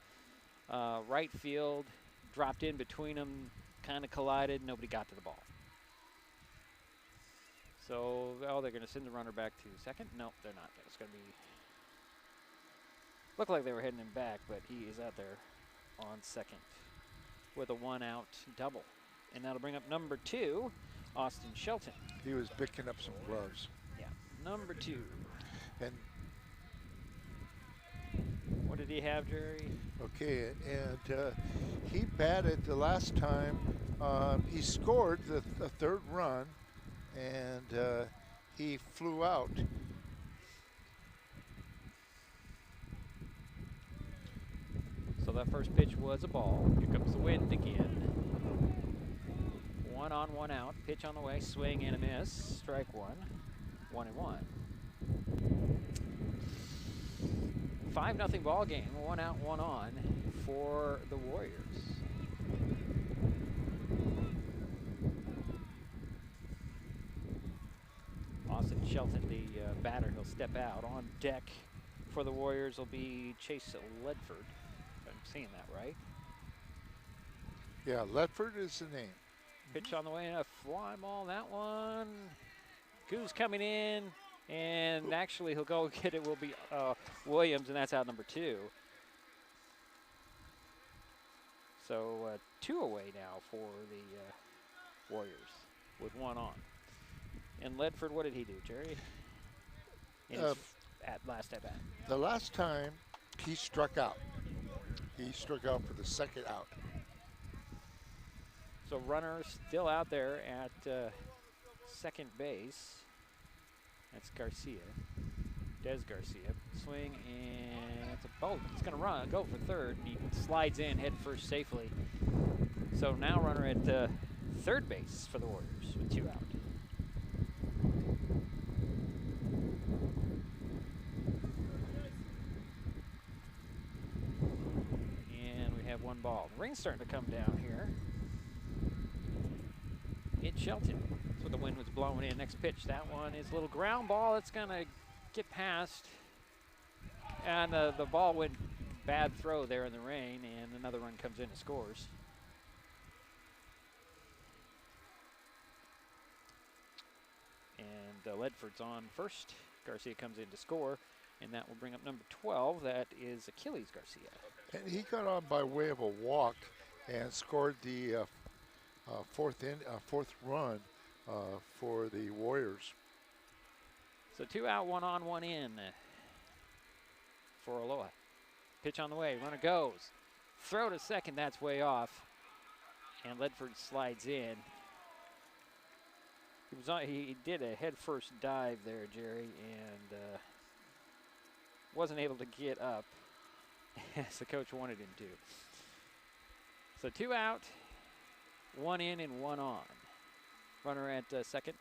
C: right field, dropped in between them, kind of collided. Nobody got to the ball. So, they're going to send the runner back to second. No, they're not. It's going to be. Looked like they were heading him back, but he is out there on second with a 1-out double, and that'll bring up number 2, Austin Shelton.
D: He was picking up some gloves.
C: Yeah, number 2.
D: And
C: what did he have, Jerry?
D: Okay, and he batted the last time. He scored the third run, and he flew out.
C: So that first pitch was a ball. Here comes the wind again. 1 on, 1 out. Pitch on the way. Swing and a miss. Strike 1. 1-1. 5-0 ball game. 1 out, 1 on for the Warriors. Austin Shelton, the batter, he'll step out. On deck for the Warriors will be Chase Ledford. If I'm seeing that right.
D: Yeah, Ledford is the name.
C: Pitch on the way and a fly ball. That one. Goose coming in. And actually, he'll go get it. Will be Williams, and that's out number 2. So 2 away now for the Warriors with 1 on. And Ledford, what did he do, Jerry? In his last at bat.
D: The last time he struck out. He struck out for the second out.
C: So runner still out there at second base. That's Garcia. Des Garcia. Swing, and it's a boat. He's going to go for third, and he slides in head first safely. So now runner at third base for the Warriors with 2 out. And we have 1 ball. The rain's starting to come down here. It's Shelton. That's what the wind was blowing in. Next pitch, that one is a little ground ball. It's going to get past. And the ball went bad throw there in the rain, and another run comes in and scores. And Ledford's on first. Garcia comes in to score, and that will bring up number 12. That is Achilles Garcia.
D: And he got on by way of a walk and scored the fourth run for the Warriors.
C: So 2 out, 1 on, 1 in for Aloha. Pitch on the way, runner goes. Throw to second, that's way off. And Ledford slides in. He did a head first dive there, Jerry, and wasn't able to get up as the coach wanted him to. So 2 out, 1 in and 1 on. Runner at second,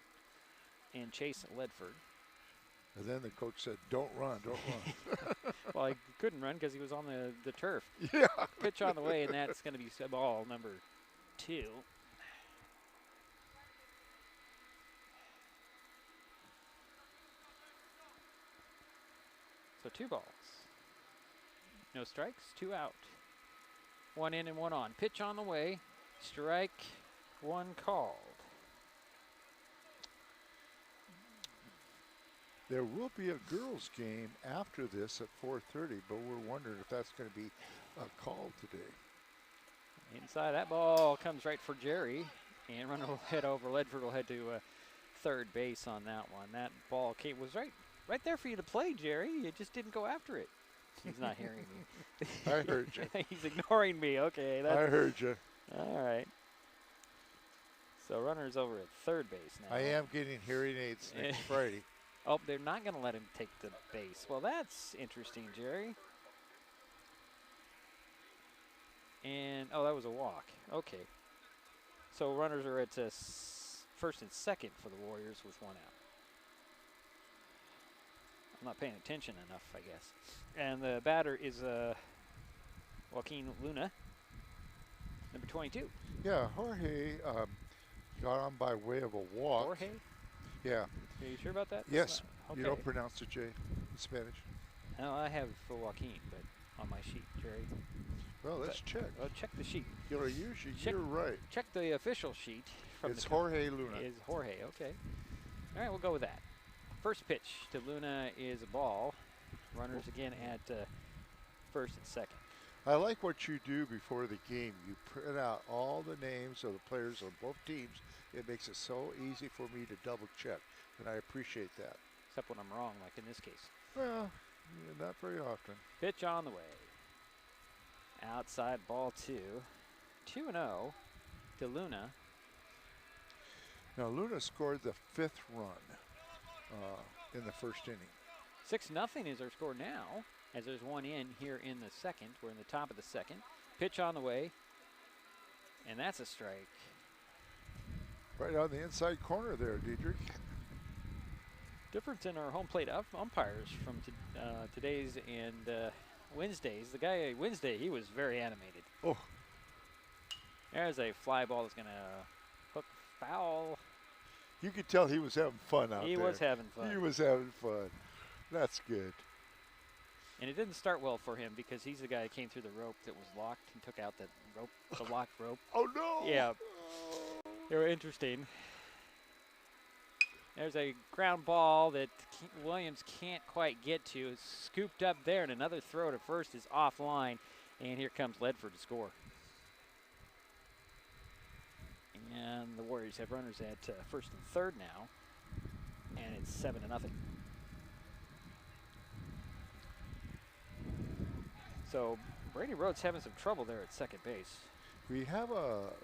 C: and Chase Ledford.
D: And then the coach said, don't run, don't run.
C: Well, he couldn't run because he was on the turf.
D: Yeah.
C: Pitch on the way, and that's going to be ball number 2. So 2 balls. No strikes, 2 out. 1 in and 1 on. Pitch on the way. Strike 1 called.
D: There will be a girls' game after this at 4:30, but we're wondering if that's going to be called today.
C: Inside, that ball comes right for Jerry, and runner will head over. Ledford will head to third base on that one. That ball was right there for you to play, Jerry. You just didn't go after it. He's not hearing me.
D: I heard you.
C: He's ignoring me. Okay.
D: I heard you.
C: All right. So runner's over at third base now.
D: I am getting hearing aids next Friday.
C: Oh, they're not going to let him take the base. Well, that's interesting, Jerry. And, oh, that was a walk. Okay. So runners are at first and second for the Warriors with 1 out. I'm not paying attention enough, I guess. And the batter is Joaquin Luna, number 22.
D: Yeah, Jorge got on by way of a walk.
C: Jorge?
D: Yeah.
C: Are you sure about that?
D: Yes.
C: Okay.
D: You don't pronounce the J in Spanish.
C: No, I have for Joaquin, but on my sheet, Jerry.
D: Well, let's check.
C: Well, check the sheet.
D: You're right.
C: Check the official sheet.
D: It's Jorge Luna.
C: Is Jorge, okay. All right, we'll go with that. First pitch to Luna is a ball. Runners again at first and second.
D: I like what you do before the game. You print out all the names of the players on both teams. It makes it so easy for me to double check, and I appreciate that.
C: Except when I'm wrong, like in this case.
D: Well, not very often.
C: Pitch on the way. Outside ball 2. 2-0 to Luna.
D: Now, Luna scored the 5th run. in the first inning.
C: 6-0 is our score now, as there's one in here in the second. We're in the top of the second. Pitch on the way, and that's a strike.
D: Right on the inside corner there, Diedrich.
C: Difference in our home plate umpires from today's and Wednesdays. The guy Wednesday, he was very animated.
D: Oh.
C: There's a fly ball that's going to hook foul.
D: You could tell he was having fun out there.
C: He was having fun.
D: He was having fun. That's good.
C: And it didn't start well for him because he's the guy that came through the rope that was locked and took out the rope, the locked rope.
D: Oh, no.
C: Yeah. They were interesting. There's a ground ball that Williams can't quite get to. It's scooped up there, and another throw to first is offline. And here comes Ledford to score. And the Warriors have runners at first and third now. And it's 7-0. So Brady Rhodes having some trouble there at second base.
D: We have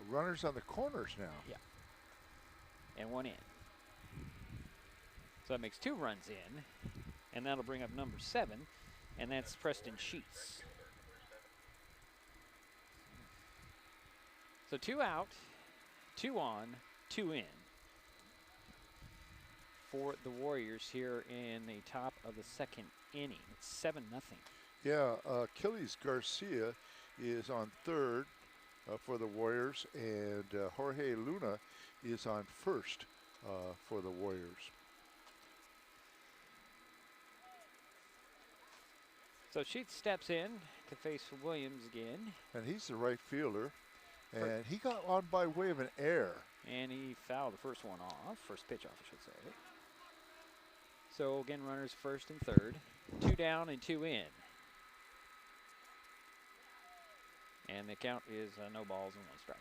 D: runners on the corners now.
C: Yeah. And one in. So that makes 2 runs in. And that'll bring up number 7. And that's Preston Sheets. So 2 out, 2 on, 2 in for the Warriors here in the top of the second inning. It's 7-0.
D: Yeah, Achilles Garcia is on third for the Warriors, and Jorge Luna is on first for the Warriors.
C: So Sheets steps in to face Williams again.
D: And he's the right fielder, and he got on by way of an error.
C: And he fouled the first one off, first pitch off, I should say. So again, runners first and third. 2 down and 2 in. And the count is no balls and 1 strike.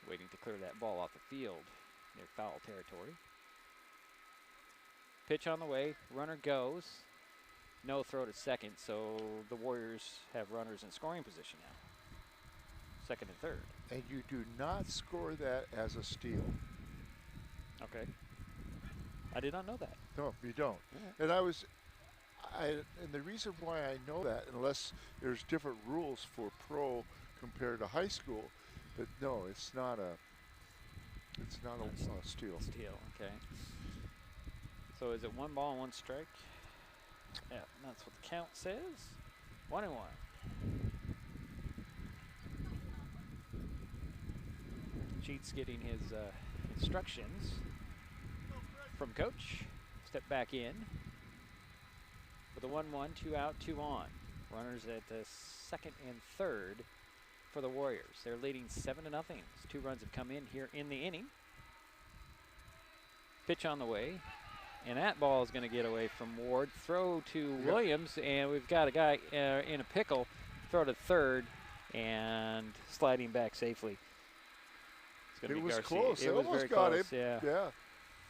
C: Waiting to clear that ball off the field near foul territory. Pitch on the way, runner goes. No throw to second, so the Warriors have runners in scoring position now. Second and third.
D: And you do not score that as a steal.
C: Okay. I did not know that.
D: No, you don't.
C: Yeah.
D: And the reason why I know that, unless there's different rules for pro compared to high school, but no, it's not a steal.
C: Steal, okay. So is it 1 ball and 1 strike? Yeah, that's what the count says. 1-1. Sheets getting his instructions from coach. Step back in with a 1-1, 2 out, 2 on. Runners at the second and third for the Warriors. They're leading 7-0. 2 runs have come in here in the inning. Pitch on the way. And that ball is going to get away from Ward. Throw to Williams, and we've got a guy in a pickle. Throw to third, and sliding back safely.
D: It was
C: Garcia.
D: close.
C: It was
D: almost
C: very
D: got
C: close.
D: him.
C: Yeah.
D: Yeah.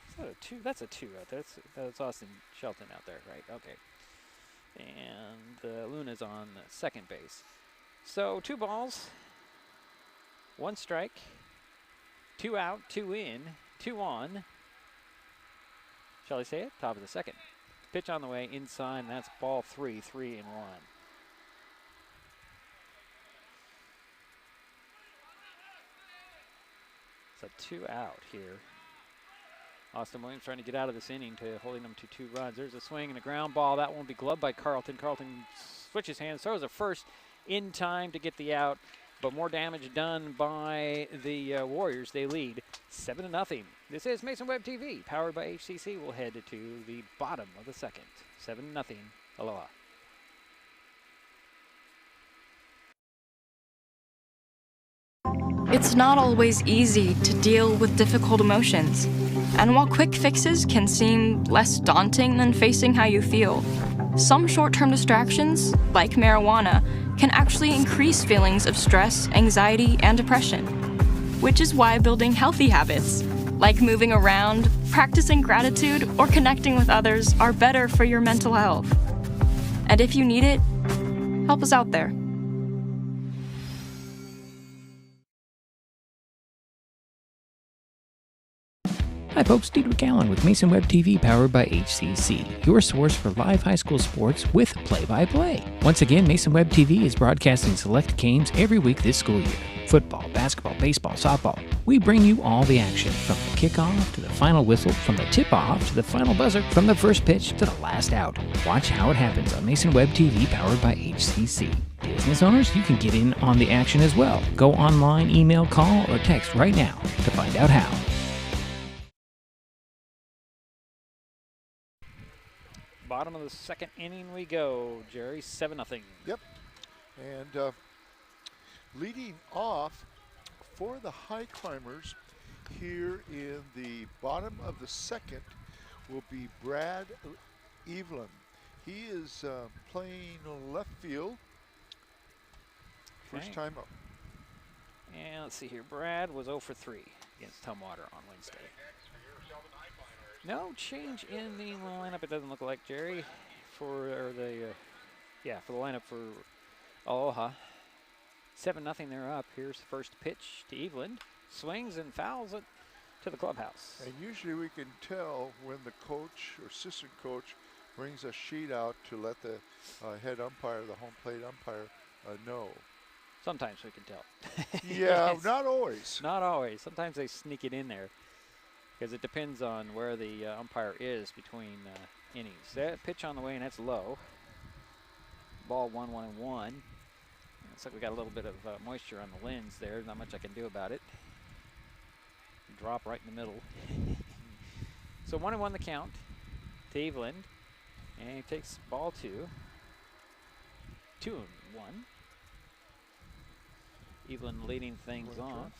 C: Is that a 2? That's a 2 out there. That's Austin Shelton out there, right? Okay. And Luna's on second base. So 2 balls, 1 strike, 2 out, 2 in, 2 on. Shall I say it? Top of the second. Pitch on the way inside, and that's ball 3, 3-1. So 2 out here. Austin Williams trying to get out of this inning to holding them to 2 runs. There's a swing and a ground ball. That won't be gloved by Carlton. Carlton switches hands, throws a first in time to get the out, but more damage done by the Warriors. They lead 7-0. This is Mason Web TV, powered by HCC. We'll head to the bottom of the second. 7-0. Aloha.
M: It's not always easy to deal with difficult emotions. And while quick fixes can seem less daunting than facing how you feel, some short-term distractions, like marijuana, can actually increase feelings of stress, anxiety, and depression. Which is why building healthy habits, like moving around, practicing gratitude, or connecting with others, are better for your mental health. And if you need it, help us out there.
B: Hi folks, Diedrich Allen with Mason Web TV powered by HCC, your source for live high school sports with play-by-play. Once again, Mason Web TV is broadcasting select games every week this school year. Football, basketball, baseball, softball. We bring you all the action, from the kickoff to the final whistle, from the tip-off to the final buzzer, from the first pitch to the last out. Watch how it happens on Mason Web TV powered by HCC. Business owners, you can get in on the action as well. Go online, email, call, or text right now to find out how.
C: Bottom of the second inning we go, Jerry. 7-0.
D: Yep. And leading off for the Highclimbers here in the bottom of the second will be Brad Evelyn. He is playing left field. First time up.
C: And let's see here. Brad was 0 for 3 against Tumwater on Wednesday. No change in the lineup, it doesn't look like, Jerry, for the lineup for Aloha. 7-0, they're up. Here's the first pitch to Evelyn. Swings and fouls it to the clubhouse.
D: And usually we can tell when the coach or assistant coach brings a sheet out to let the head umpire, the home plate umpire, know.
C: Sometimes we can tell.
D: Yeah, not always.
C: Not always. Sometimes they sneak it in there because it depends on where the umpire is between innings. That pitch on the way, and that's low. Ball 1-1-1. Looks like we got a little bit of moisture on the lens there. Not much I can do about it. Drop right in the middle. So 1-1 the count to Evelyn. And he takes ball 2. 2-1. Evelyn leading things off.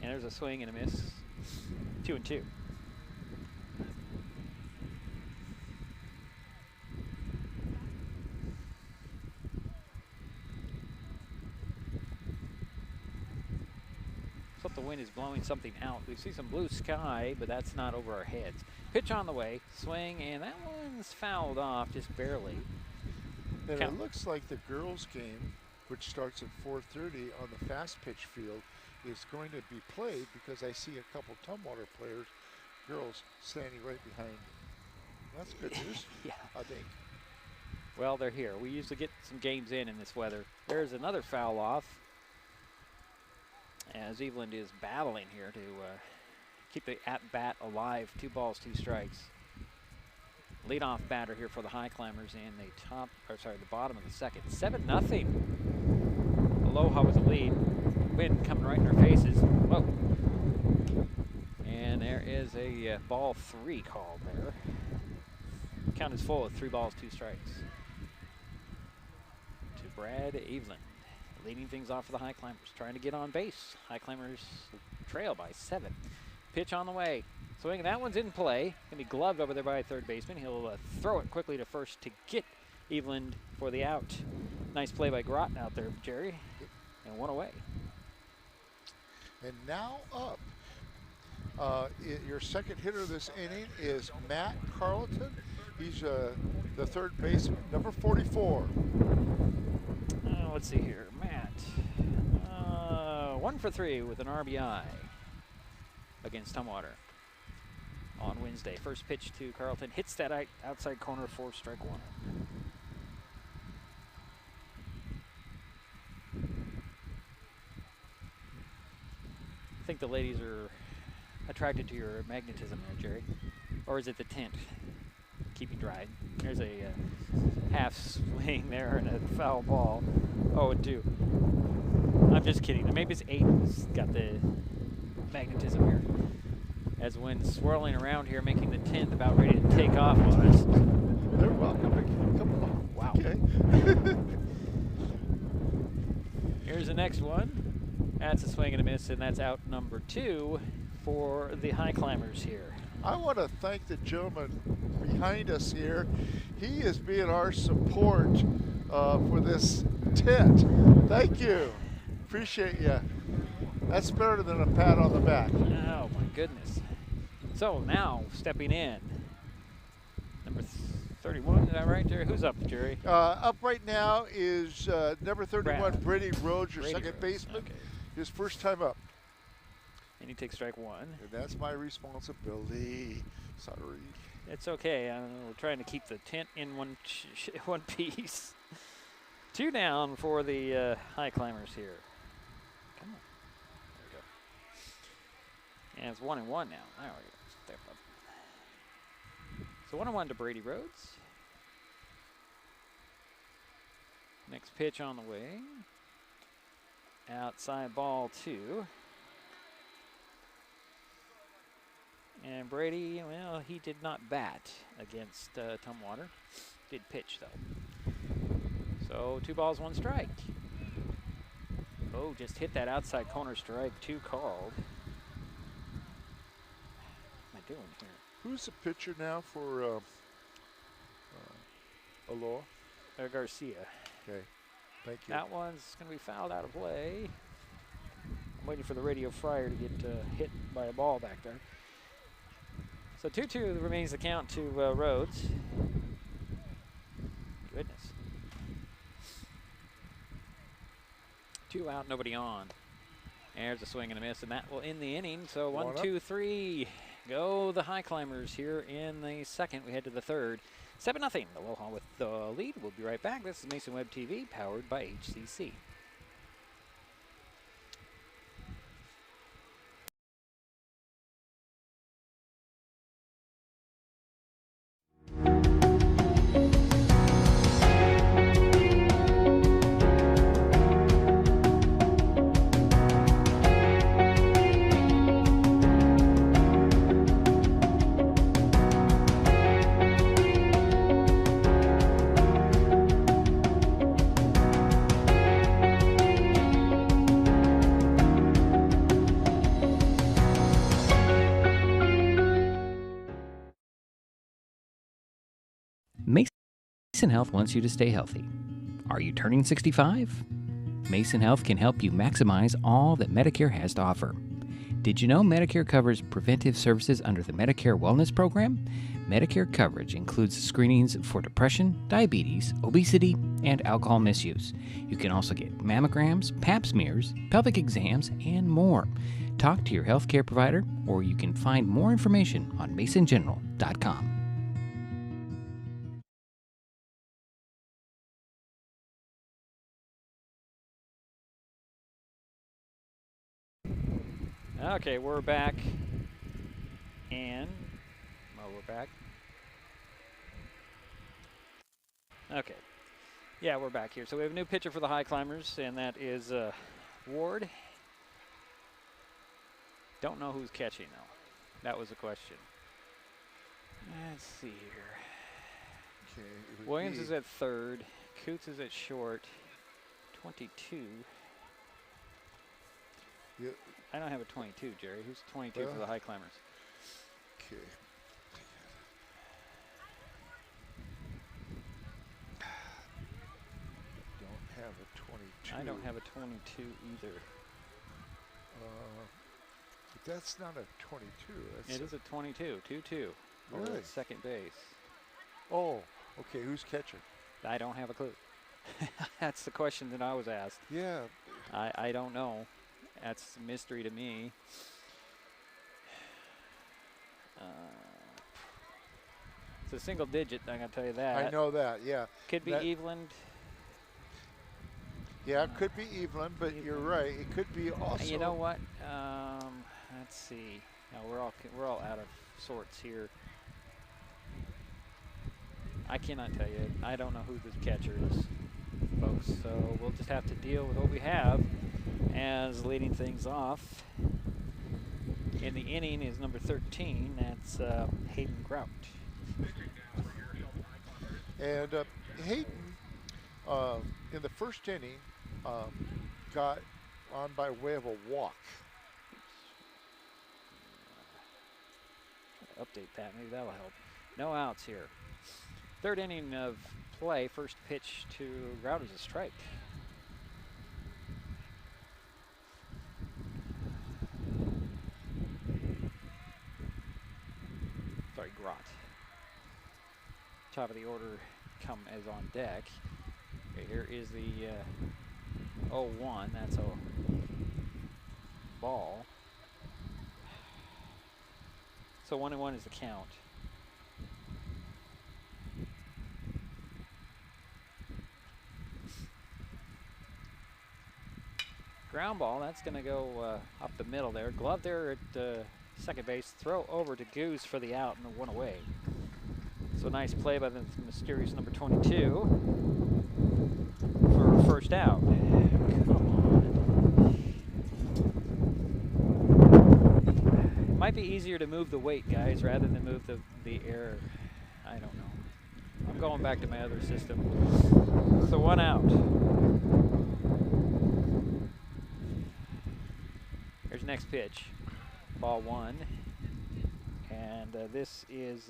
C: And there's a swing and a miss. 2-2. The wind is blowing something out. We see some blue sky, but that's not over our heads. Pitch on the way, swing, and that one's fouled off just barely.
D: And it looks like the girls' game, which starts at 4:30 on the fast pitch field, is going to be played because I see a couple Tumwater players, girls, standing right behind me. That's good news,
C: yeah.
D: I think.
C: Well, they're here. We usually get some games in this weather. There's another foul off, as Evelyn is battling here to keep the at-bat alive. 2 balls, 2 strikes. Leadoff batter here for the Highclimbers in the bottom of the second. 7-0. Aloha with the lead. Wind coming right in our faces. Whoa. And there is a ball 3 called there. Count is full of 3 balls, 2 strikes. To Brad Evelyn. Leading things off for the Highclimbers, trying to get on base. Highclimbers trail by 7. Pitch on the way. Swing, that one's in play. Gonna be gloved over there by a third baseman. He'll throw it quickly to first to get Evelyn for the out. Nice play by Groton out there, Jerry. And 1 away.
D: And now up. Your second hitter this inning is Matt Carlton. He's the third baseman, number 44.
C: Let's see here. Matt, 1 for 3 with an RBI against Tumwater on Wednesday. First pitch to Carlton. Hits that outside corner for strike 1. I think the ladies are attracted to your magnetism there, Jerry. Or is it the tint? Keep you dry. There's a half swing there and a foul ball. 0-2. I'm just kidding. Maybe it's 8 has got the magnetism here. As the wind's swirling around here, making the tint about ready to take off on us.
D: They're welcoming. Come on.
C: Wow.
D: Okay.
C: Here's the next one. That's a swing and a miss, and that's out number 2 for the Highclimbers here.
D: I want to thank the gentleman behind us here. He is being our support for this tent. Thank you. Appreciate you. That's better than a pat on the back.
C: Oh, my goodness. So now, stepping in, number 31, is that right, Jerry? Who's up, Jerry?
D: Up right now is number 31, Brady Rhodes, your second baseman.
C: Okay.
D: His first time up.
C: And he takes strike one.
D: And that's my responsibility. Sorry.
C: It's okay. We're trying to keep the tent in one piece. 2 down for the Highclimbers here. Come on. There we go. And it's 1-1 now. There we go. Step up. So 1-1 to Brady Rhodes. Next pitch on the way. Outside ball 2. And Brady, well, he did not bat against Tumwater. Did pitch, though. So 2 balls, 1 strike. Oh, just hit that outside corner, strike 2 called. What am I doing here?
D: Who's the pitcher now for Aloha?
C: Garcia.
D: Okay, thank you.
C: That one's going to be fouled out of play. I'm waiting for the radio fryer to get hit by a ball back there. So 2-2 remains the count to Rhodes. Goodness. 2 out, nobody on. There's a swing and a miss, and that will end the inning. So 1, 2, 3. Go the Highclimbers here in the second. We head to the third. 7-0. Aloha with the lead. We'll be right back. This is Mason Web TV, powered by HCC.
B: Mason Health wants you to stay healthy. Are you turning 65? Mason Health can help you maximize all that Medicare has to offer. Did you know Medicare covers preventive services under the Medicare Wellness Program? Medicare coverage includes screenings for depression, diabetes, obesity, and alcohol misuse. You can also get mammograms, pap smears, pelvic exams, and more. Talk to your healthcare provider, or you can find more information on masongeneral.com.
C: Okay, we're back. And, we're back. Okay. Yeah, we're back here. So we have a new pitcher for the Highclimbers, and that is Ward. Don't know who's catching, though. That was the question. Let's see here.
D: Okay,
C: Williams is at third. Coots is at short. 22.
D: Yeah.
C: I don't have a 22, Jerry. Who's 22 for the Highclimbers?
D: Okay. Don't have a 22.
C: I don't have a 22 either.
D: But that's not a 22. That's
C: It is a 22. 2-2.
D: Really?
C: Over at second base.
D: Oh, okay. Who's catching?
C: I don't have a clue. That's the question that I was asked.
D: Yeah.
C: I don't know. That's a mystery to me. It's a single digit, I'm going to tell you that.
D: I know that, yeah.
C: Could be Eveland.
D: Yeah, it could be Evelyn, but you're right. It could be also.
C: You know what? Let's see. No, we're all out of sorts here. I cannot tell you. I don't know who this catcher is, folks. So we'll just have to deal with what we have as leading things off. In the inning is number 13. That's Hayden Grout.
D: And Hayden, in the first inning, got on by way of a walk.
C: Update that. Maybe that'll help. No outs here. Third inning of play. First pitch to Grout is a strike. Sorry, Grot. top of the order come as on deck. Okay, here is the 0-1. That's a ball. So 1-1 is the count. Ground ball, that's going to go up the middle there. Glove there at second base. Throw over to Goose for the out and the one away. So nice play by the mysterious number 22 for first out. Come on. It might be easier to move the weight, guys, rather than move the air. I don't know. I'm going back to my other system. So one out. Here's the next pitch. Ball 1. And this is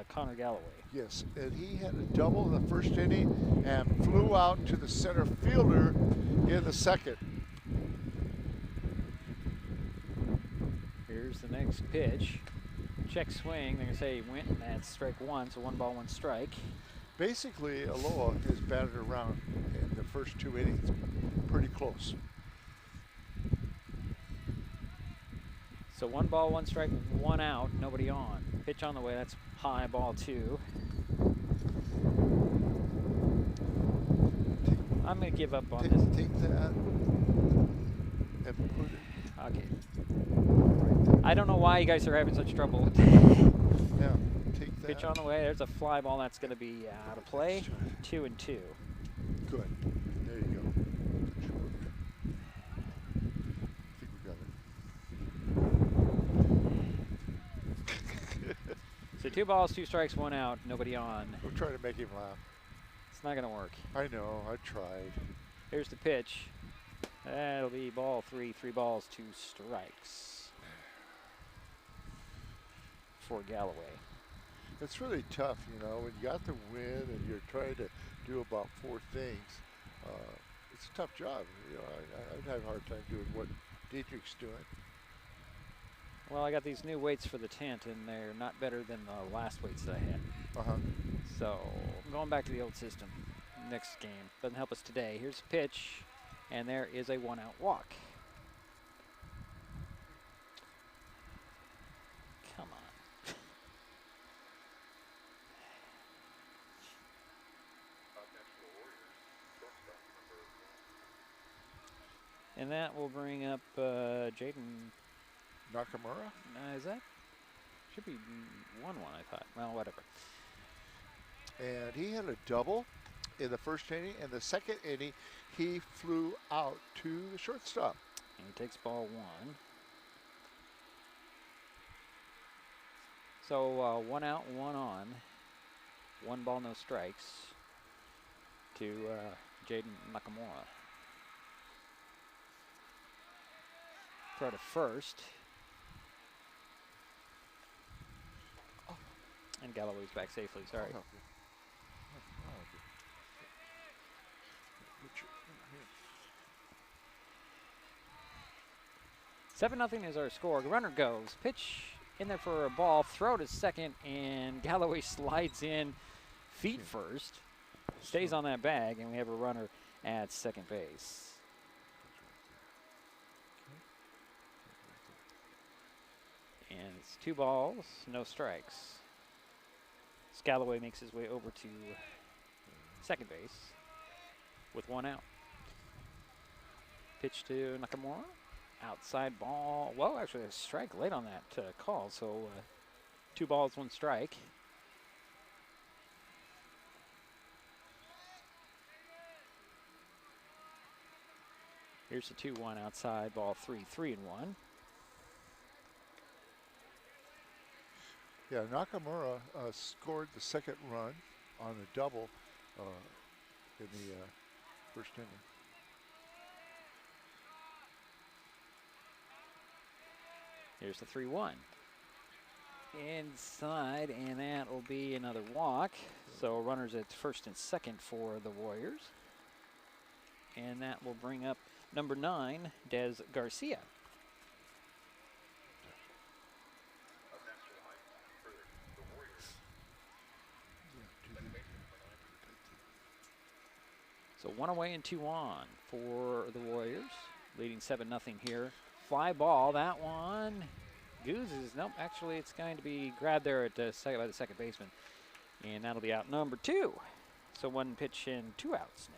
C: Connor Galloway.
D: Yes, and he had a double in the first inning and flew out to the center fielder in the second.
C: Here's the next pitch. Check swing. They're going to say he went, and that's strike 1, so 1 ball, 1 strike.
D: Basically, Aloha has batted around in the first 2 innings. Pretty close.
C: So 1 ball, 1 strike, 1 out, nobody on. Pitch on the way, that's high, ball 2. I'm going to give up on this.
D: Take that and put it.
C: Okay. I don't know why you guys are having such trouble.
D: Yeah, take that.
C: Pitch on the way, there's a fly ball, that's going to be out of play. 2-2.
D: Good. There you go. I think we got it.
C: So 2 balls, 2 strikes, 1 out, nobody on.
D: We're trying to make him laugh.
C: It's not going to work.
D: I know, I tried.
C: Here's the pitch. That'll be ball 3, 3 balls, 2 strikes for Galloway.
D: It's really tough, you know, when you got the win and you're trying to do about 4 things. It's a tough job. You know, I'd have a hard time doing what Dietrich's doing.
C: Well, I got these new weights for the tent, and they're not better than the last weights that I had. So I'm going back to the old system. Next game doesn't help us today. Here's a pitch, and there is a 1-out walk. Come on. And that will bring up Jaden
D: Nakamura?
C: Is that? Should be 1-1, I thought. Well, whatever.
D: And he had a double in the first inning. In the second inning, he flew out to the shortstop.
C: And he takes ball 1. So 1 out, 1 on. 1 ball, no strikes to Jaden Nakamura. Throw to first. And Galloway's back safely, sorry. 7-0 is our score. The runner goes. Pitch in there for a ball. Throw to second, and Galloway slides in feet first. Stays on that bag, and we have a runner at second base. And it's 2 balls, no strikes. Galloway makes his way over to second base with 1 out. Pitch to Nakamura. Outside ball. Whoa, actually a strike late on that call. So 2 balls, 1 strike. Here's the 2-1 outside, ball 3, 3-1.
D: Yeah, Nakamura scored the second run on a double in the first inning.
C: Here's the 3-1. Inside, and that will be another walk. So runners at first and second for the Warriors. And that will bring up number 9, Des Garcia. So 1 away and 2 on for the Warriors, leading 7-0 here. Fly ball, that one. Gooses, nope, actually it's going to be grabbed there at by the second baseman. And that'll be out number 2. So 1 pitch and 2 outs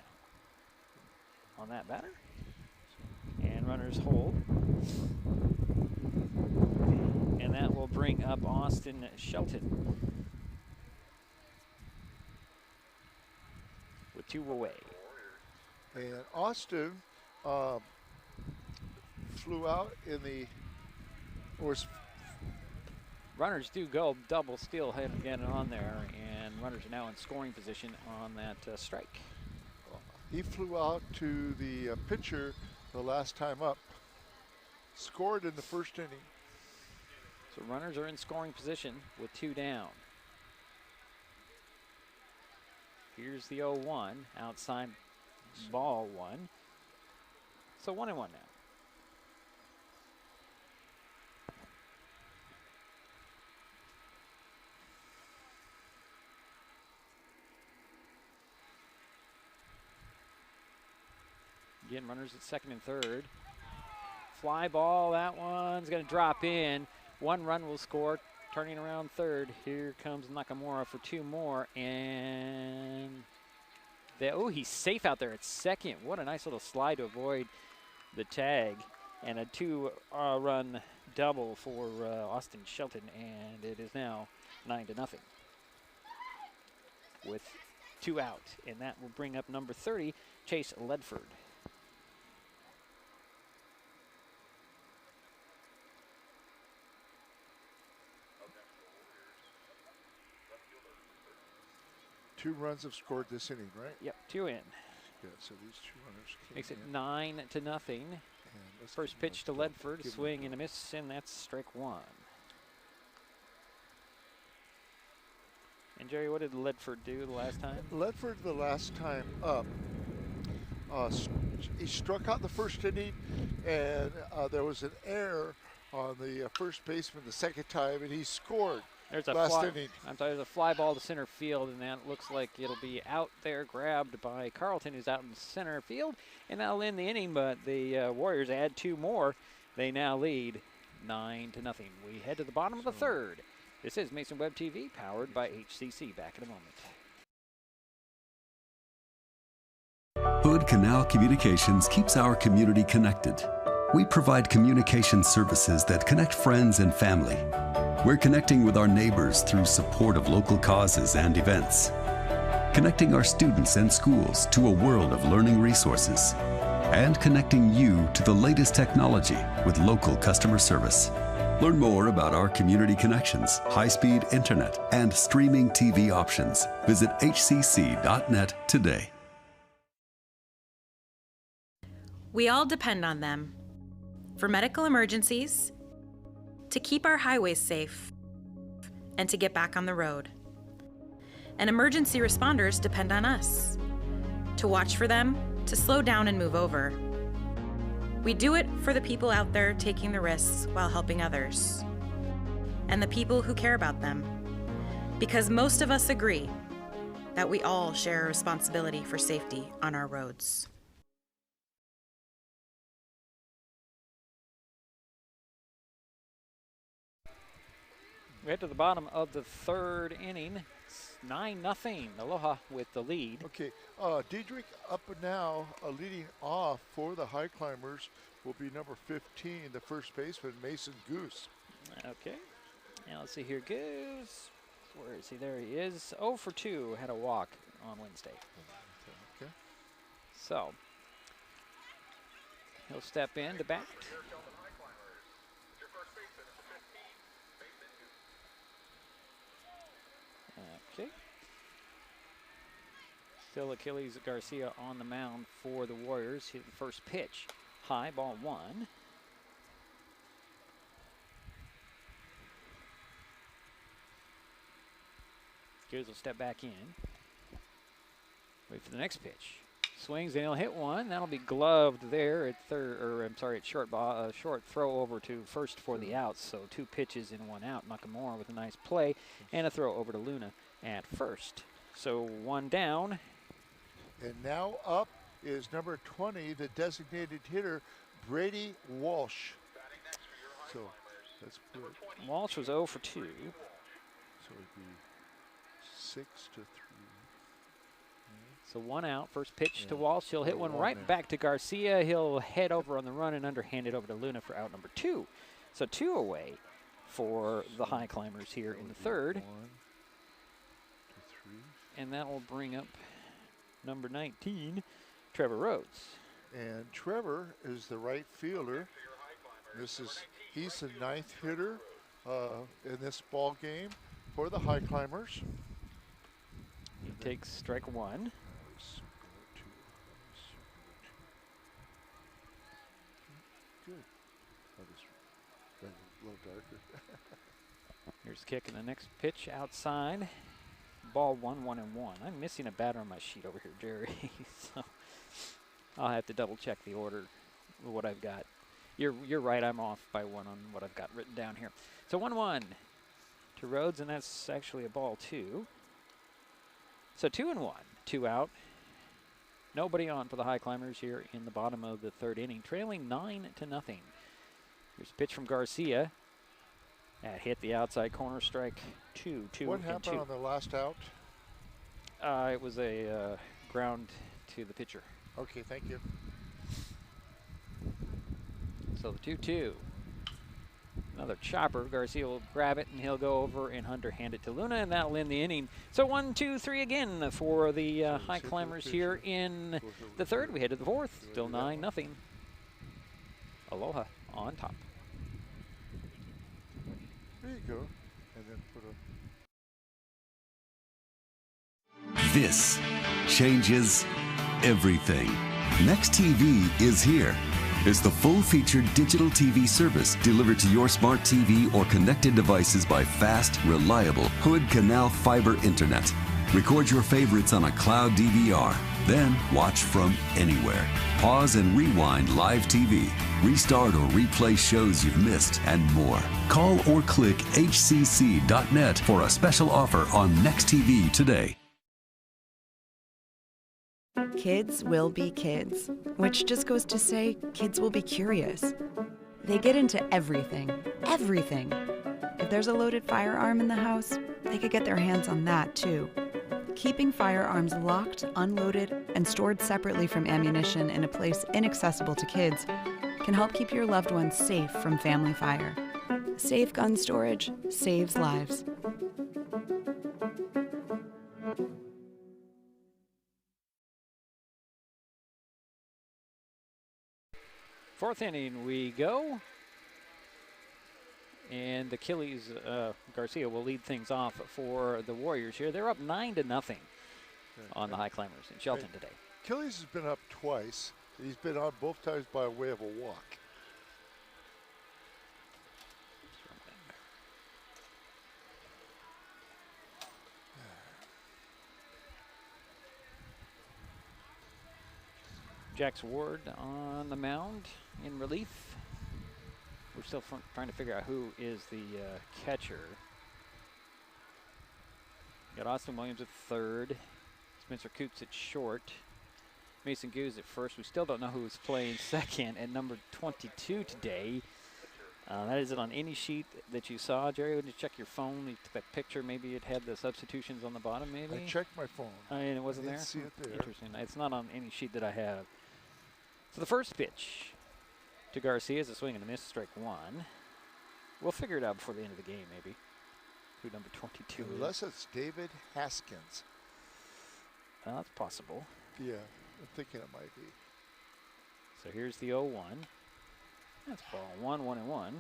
C: now on that batter. And runners hold. And that will bring up Austin Shelton with 2 away.
D: And Austin flew out in the,
C: runners do go double steal head again on there, and runners are now in scoring position on that strike.
D: He flew out to the pitcher the last time up, scored in the first inning.
C: So runners are in scoring position with 2 down. Here's the 0-1, outside ball 1. So 1-1 now. Again, runners at second and third. Fly ball, that one's going to drop in. 1 run will score. Turning around third, here comes Nakamura for 2 more, and he's safe out there at second. What a nice little slide to avoid the tag, and a 2-run double for Austin Shelton, and it is now 9-0 with 2 out, and that will bring up number 30, Chase Ledford.
D: Two runs have scored this inning, right?
C: Yep, 2 in.
D: Yeah, so these 2 runners came
C: Makes it
D: in.
C: 9-0. First pitch to Ledford, swing and a miss, and that's strike 1. And Jerry, what did Ledford do the last time?
D: Ledford the last time up, he struck out the first inning, and there was an error on the first baseman the second time, and he scored.
C: There's a there's a fly ball to center field, and that looks like it'll be out there, grabbed by Carlton, who's out in center field, and that'll end the inning. But the Warriors add 2 more. They now lead 9-0. We head to the bottom of the third. This is Mason Web TV, powered by HCC. Back in a moment.
F: Hood Canal Communications keeps our community connected. We provide communication services that connect friends and family. We're connecting with our neighbors through support of local causes and events, connecting our students and schools to a world of learning resources, and connecting you to the latest technology with local customer service. Learn more about our community connections, high-speed internet, and streaming TV options. Visit hcc.net today.
N: We all depend on them for medical emergencies, to keep our highways safe, and to get back on the road. And emergency responders depend on us to watch for them, to slow down and move over. We do it for the people out there taking the risks while helping others, and the people who care about them, because most of us agree that we all share a responsibility for safety on our roads.
C: We head to the bottom of the third inning. It's 9-0. Aloha with the lead.
D: Okay, Diedrich up now, leading off for the Highclimbers will be number 15, the first baseman, Mason Goose.
C: Okay, now let's see here. Goose, where is he? There he is. 0 for 2, had a walk on Wednesday.
D: Okay.
C: So, he'll step in to bat. Okay. Still Achilles Garcia on the mound for the Warriors. Hit the first pitch. High, ball 1. Goose will step back in. Wait for the next pitch. Swings and he'll hit one. That'll be gloved there at third, or I'm sorry, at short ball, short throw over to first for the outs. So 2 pitches and 1 out. Nakamura with a nice play and a throw over to Luna at first. So 1 down.
D: And now up is number 20, the designated hitter, Brady Walsh. So that's good.
C: Walsh was 0 for 2.
D: So it'd be 6 to 3.
C: So 1 out. First pitch
D: Yeah.
C: to Walsh. He'll hit one right back to Garcia. He'll head over on the run and underhand it over to Luna for out number 2. So 2 away for the High Climbers here in the third.
D: 1 to 3.
C: And that will bring up number 19, Trevor Rhodes.
D: And Trevor is the right fielder. He's the 9th hitter in this ball game for the High Climbers.
C: He takes strike 1.
D: Good. A little darker.
C: Here's the kick and the next pitch outside. Ball 1-1-1. I'm missing a batter on my sheet over here, Jerry. So I'll have to double check the order of what I've got. You're right, I'm off by 1 on what I've got written down here. So 1-1 to Rhodes, and that's actually a ball 2. So 2-1, 2 out. Nobody on for the High Climbers here in the bottom of the third inning, trailing 9-0. Here's a pitch from Garcia. That hit the outside corner, strike 2.
D: What happened on the last out?
C: It was a ground to the pitcher.
D: Okay, thank you.
C: So the 2-2. Another chopper. Garcia will grab it, and he'll go over and underhand it to Luna, and that'll end the inning. So 1, 2, 3 again for the High Climbers here in the third. We head to the fourth. Still 9-0. Aloha on top.
D: There you go. And then put a...
F: This changes everything. Next TV is here. It's the full-featured digital TV service delivered to your smart TV or connected devices by fast, reliable Hood Canal fiber internet. Record your favorites on a cloud DVR, then watch from anywhere. Pause and rewind live TV, restart or replay shows you've missed, and more. Call or click hcc.net for a special offer on Next TV today.
J: Kids will be kids, which just goes to say kids will be curious. They get into everything, everything. If there's a loaded firearm in the house, they could get their hands on that too. Keeping firearms locked, unloaded, and stored separately from ammunition in a place inaccessible to kids can help keep your loved ones safe from family fire. Safe gun storage saves lives.
C: Fourth inning we go. And Achilles Garcia will lead things off for the Warriors here. They're up 9-0 on the High Climbers in Shelton today.
D: Achilles has been up twice. He's been on both times by way of a walk.
C: Jax Ward on the mound in relief. We're still trying to figure out who is the catcher. Got Austin Williams at third. Spencer Coots at short. Mason Goose at first. We still don't know who is playing second at number 22 today. That isn't on any sheet that you saw. Jerry, when you check your phone, you took that picture, maybe it had the substitutions on the bottom, maybe?
D: I checked my phone.
C: And it wasn't there?
D: I didn't see it there.
C: Interesting. It's not on any sheet that I have. So the first pitch to Garcia is a swing and a miss, strike 1. We'll figure it out before the end of the game, maybe, who number 22 is.
D: Unless it's David Haskins.
C: That's possible.
D: Yeah, I'm thinking it might be.
C: So here's the 0-1. That's ball 1-1-1.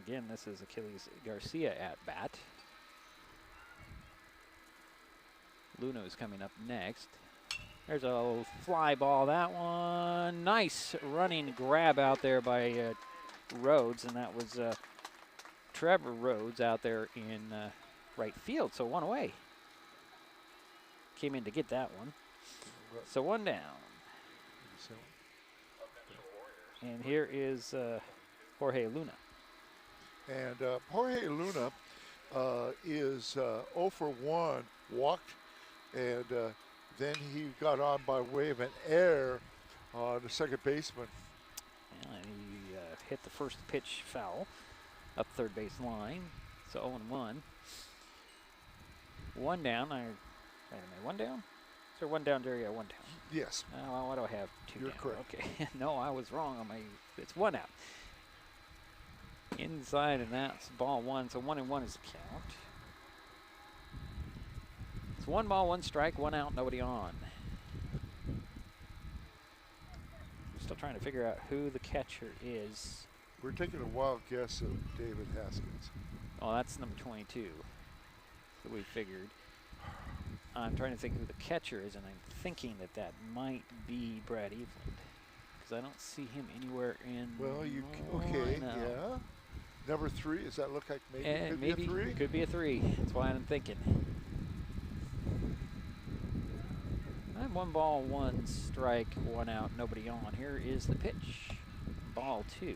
C: Again, this is Achilles Garcia at bat. Luna is coming up next. There's a fly ball. That one, nice running grab out there by Rhodes, and that was Trevor Rhodes out there in right field. So 1 away. Came in to get that one. So 1 down. And here is Jorge Luna.
D: And Jorge Luna is 0 for 1, walked, and then he got on by way of an error on the second baseman.
C: And he hit the first pitch foul up third base line. So 0-1. One down. Wait a minute, one down? Is there one down, Jerry? Yeah, one down.
D: Yes.
C: Well, why do I have two
D: You're
C: down?
D: correct.
C: Okay. No, I was wrong on my. It's one out. Inside, and that's ball one. So 1-1 is the count. It's 1 ball, 1 strike, 1 out, nobody on. Still trying to figure out who the catcher is.
D: We're taking a wild guess of David Haskins.
C: Oh, that's number 22 that we figured. I'm trying to think who the catcher is, and I'm thinking that might be Brad Eveland, because I don't see him anywhere in.
D: Well, okay, yeah. Number 3, does that look like maybe could be a 3?
C: Could be a 3. That's why I'm thinking. I have 1 ball, 1 strike, 1 out, nobody on. Here is the pitch. Ball 2.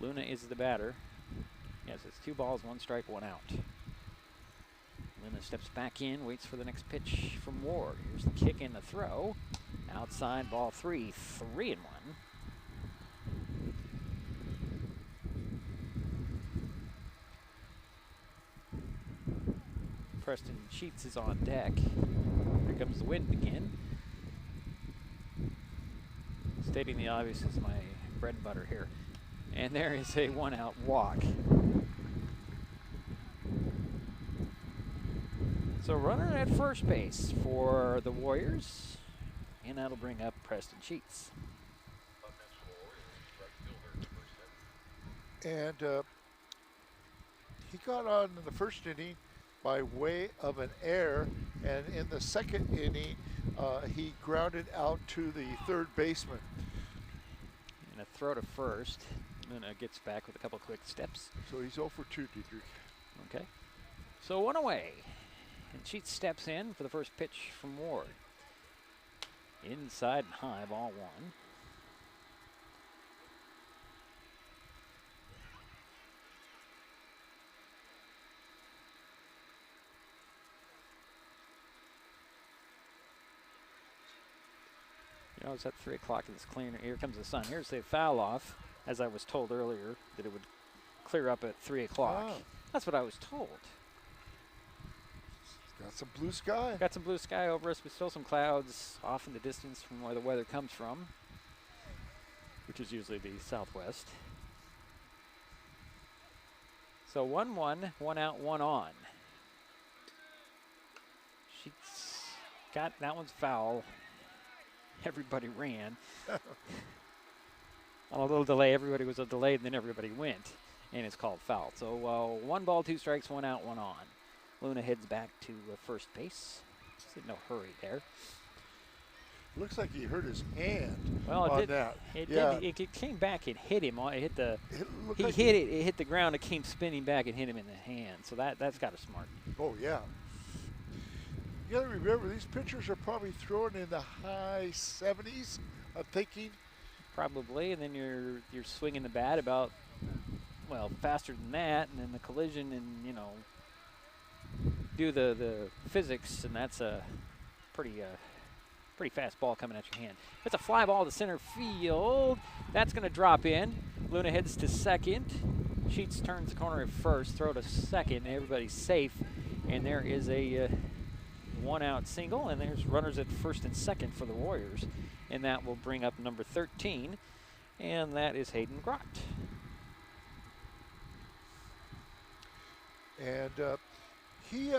C: Luna is the batter. Yes, it's 2 balls, 1 strike, 1 out. Luna steps back in, waits for the next pitch from Ward. Here's the kick and the throw. Outside, ball 3, 3-1. Preston Sheets is on deck. Here comes the wind again. Stating the obvious is my bread and butter here. And there is a 1-out walk. So runner at first base for the Warriors. And that'll bring up Preston Sheets.
D: And he got on in the first inning by way of an error, and in the second inning, he grounded out to the third baseman.
C: And a throw to first. Luna gets back with a couple quick steps.
D: So he's 0 for 2, Dietrich.
C: Okay. So 1 away. And Sheets steps in for the first pitch from Ward. Inside and high, ball 1. You know, it's at 3 o'clock and it's clear. Here comes the sun. Here's the foul off, as I was told earlier, that it would clear up at 3 o'clock.
D: Oh.
C: That's what I was told.
D: Got some blue sky.
C: Got some blue sky over us, but still some clouds off in the distance from where the weather comes from, which is usually the southwest. So 1-1, 1 out, 1 on. She's got that one's foul. Everybody ran. On a little delay, everybody was delayed, and then everybody went, and it's called foul. So 1 ball, 2 strikes, 1 out, 1 on. Luna heads back to first base. He's in no hurry there.
D: Looks like he hurt his hand
C: on
D: that.
C: It came back and hit him. It hit the. It hit the ground. It came spinning back and hit him in the hand. So that's got to smart.
D: Oh yeah. You got to remember, these pitchers are probably throwing in the high 70s. I'm thinking.
C: Probably, and then you're swinging the bat about, well, faster than that, and then the collision, and do the physics, and that's a pretty fast ball coming at your hand. It's a fly ball to center field. That's going to drop in. Luna heads to second. Sheets turns the corner at first, throw to second, and everybody's safe. And there is a 1-out single, and there's runners at first and second for the Warriors. And that will bring up number 13, and that is Hayden Grott.
D: And he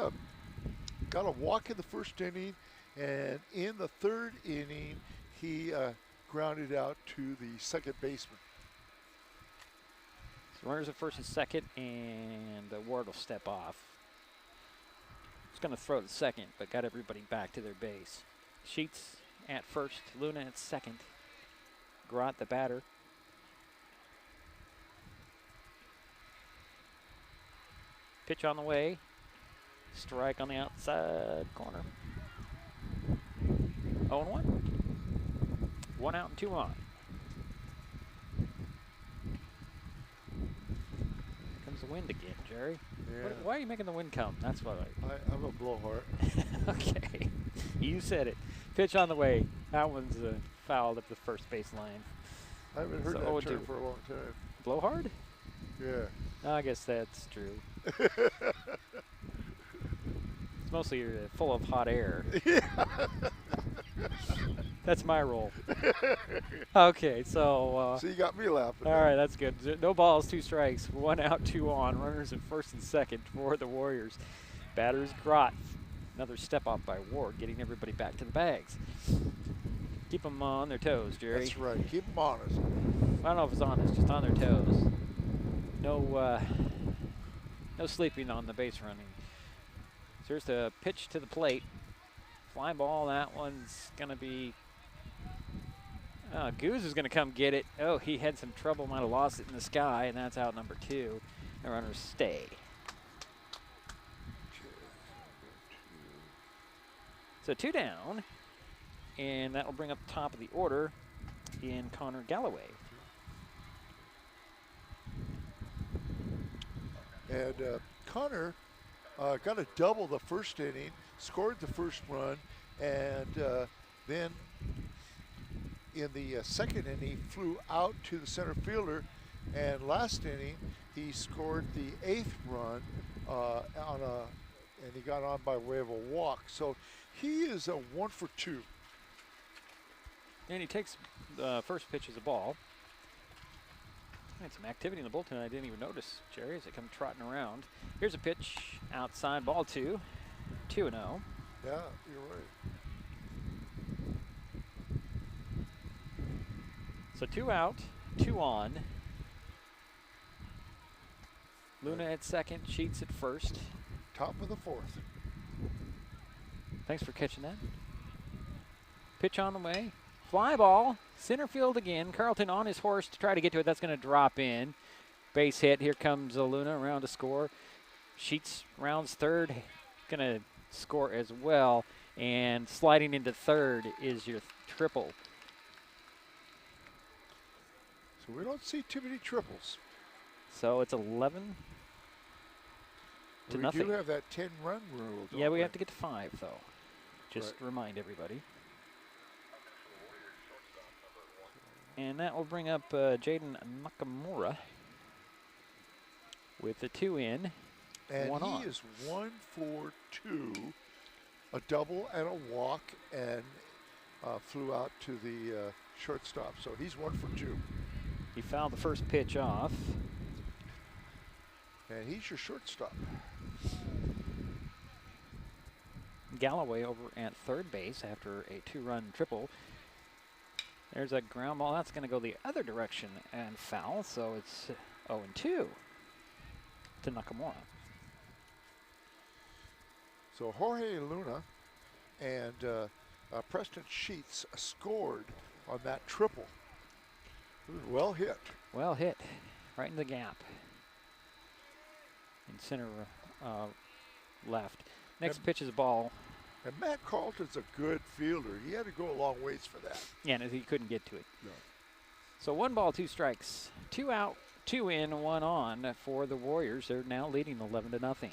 D: got a walk in the first inning, and in the third inning, he grounded out to the second baseman.
C: So runners at first and second, and Ward will step off. He's going to throw to second, but got everybody back to their base. Sheets at first, Luna at second. Grott, the batter. Pitch on the way. Strike on the outside corner. 0-1. 1 out and 2 on. Here comes the wind again, Jerry.
D: Yeah.
C: Why are you making the wind come? That's what
D: I'm a blowhard.
C: Okay. You said it. Pitch on the way. That one's fouled up the first base line.
D: I haven't heard that term for a long time.
C: Blowhard?
D: Yeah.
C: I guess that's true. It's mostly full of hot air.
D: Yeah.
C: That's my role. Okay, so.
D: So you got me laughing.
C: All right, that's good. No balls, 2 strikes. 1 out, 2 on. Runners at first and second for the Warriors. Batters Grott. Another step off by Ward, getting everybody back to the bags. Keep them on their toes, Jerry.
D: That's right. Keep them honest.
C: I don't know if it's honest, just on their toes. No sleeping on the base running. So here's the pitch to the plate. Fly ball, that one's going to be... Goose is going to come get it. Oh, he had some trouble, might have lost it in the sky, and that's out number 2. The runners stay. So 2 down, and that will bring up top of the order in Connor Galloway.
D: And Connor got a double the first inning, scored the first run, and then in the second inning flew out to the center fielder, and last inning he scored the 8th run and he got on by way of a walk. So he is a 1 for 2.
C: And he takes the first pitch as a ball. Had some activity in the bullpen I didn't even notice, Jerry, as they come trotting around. Here's a pitch outside, ball 2, 2-0.
D: Yeah, you're right.
C: So 2 out, 2 on. Luna at second, Sheets at first.
D: Top of the 4th.
C: Thanks for catching that. Pitch on the way. Fly ball, center field again. Carlton on his horse to try to get to it. That's going to drop in. Base hit. Here comes Luna around to score. Sheets rounds third. Going to score as well. And sliding into third is your triple.
D: So we don't see too many triples.
C: So it's 11 to nothing.
D: We do have that 10-run rule.
C: Yeah, we have to get to 5, though. Just
D: right.
C: Remind everybody. And that will bring up Jaden Nakamura with the 2 in,
D: and
C: 1 on.
D: He is 1 for 2, a double and a walk, and flew out to the shortstop. So he's 1 for 2.
C: He fouled the first pitch off.
D: And he's your shortstop.
C: Galloway over at third base after a 2-run triple. There's a ground ball. That's going to go the other direction and foul, so it's 0-2 to Nakamura.
D: So Jorge Luna and Preston Sheets scored on that triple. It was well hit.
C: Well hit, right in the gap. In center left. Next pitch is a ball.
D: And Matt Carlton's a good fielder. He had to go a long ways for that.
C: Yeah, and he couldn't get to it.
D: No.
C: So 1 ball, 2 strikes. 2 out, 2 in, 1 on for the Warriors. They're now leading 11-0.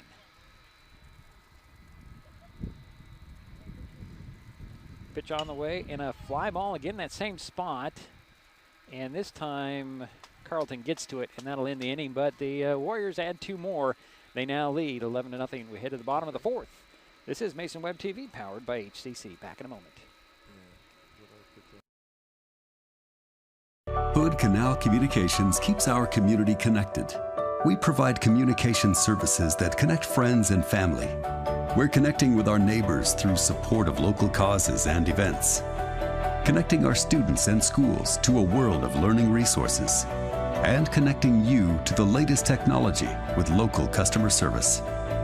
C: Pitch on the way, and a fly ball again, that same spot. And this time, Carlton gets to it, and that'll end the inning. But the Warriors add 2 more. They now lead 11-0. We head to the bottom of the 4th. This is Mason Web TV, powered by HCC. Back in a moment.
F: Hood Canal Communications keeps our community connected. We provide communication services that connect friends and family. We're connecting with our neighbors through support of local causes and events. Connecting our students and schools to a world of learning resources. And connecting you to the latest technology with local customer service.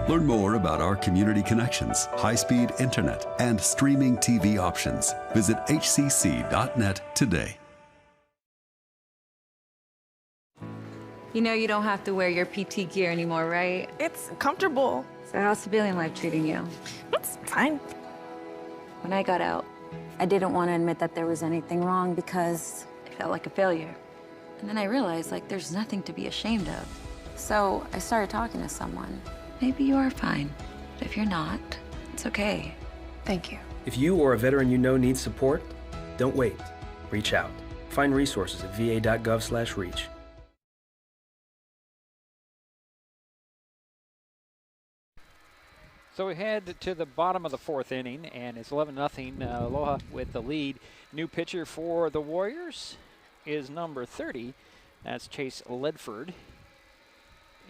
F: Learn more about our community connections, high-speed internet, and streaming TV options. Visit hcc.net today.
O: You know you don't have to wear your PT gear anymore, right?
I: It's comfortable.
O: So how's civilian life treating you?
I: It's fine.
O: When I got out,
P: I didn't want to admit that there was anything wrong because I felt like a failure. And then I realized, like, there's nothing to be ashamed of. So I started talking to someone. Maybe you are fine, but if you're not, it's okay.
Q: Thank you.
R: If you or a veteran you know needs support, don't wait. Reach out. Find resources at va.gov/reach.
C: So we head to the bottom of the fourth inning, and it's 11-0. Aloha with the lead. New pitcher for the Warriors is number 30. That's Chase Ledford.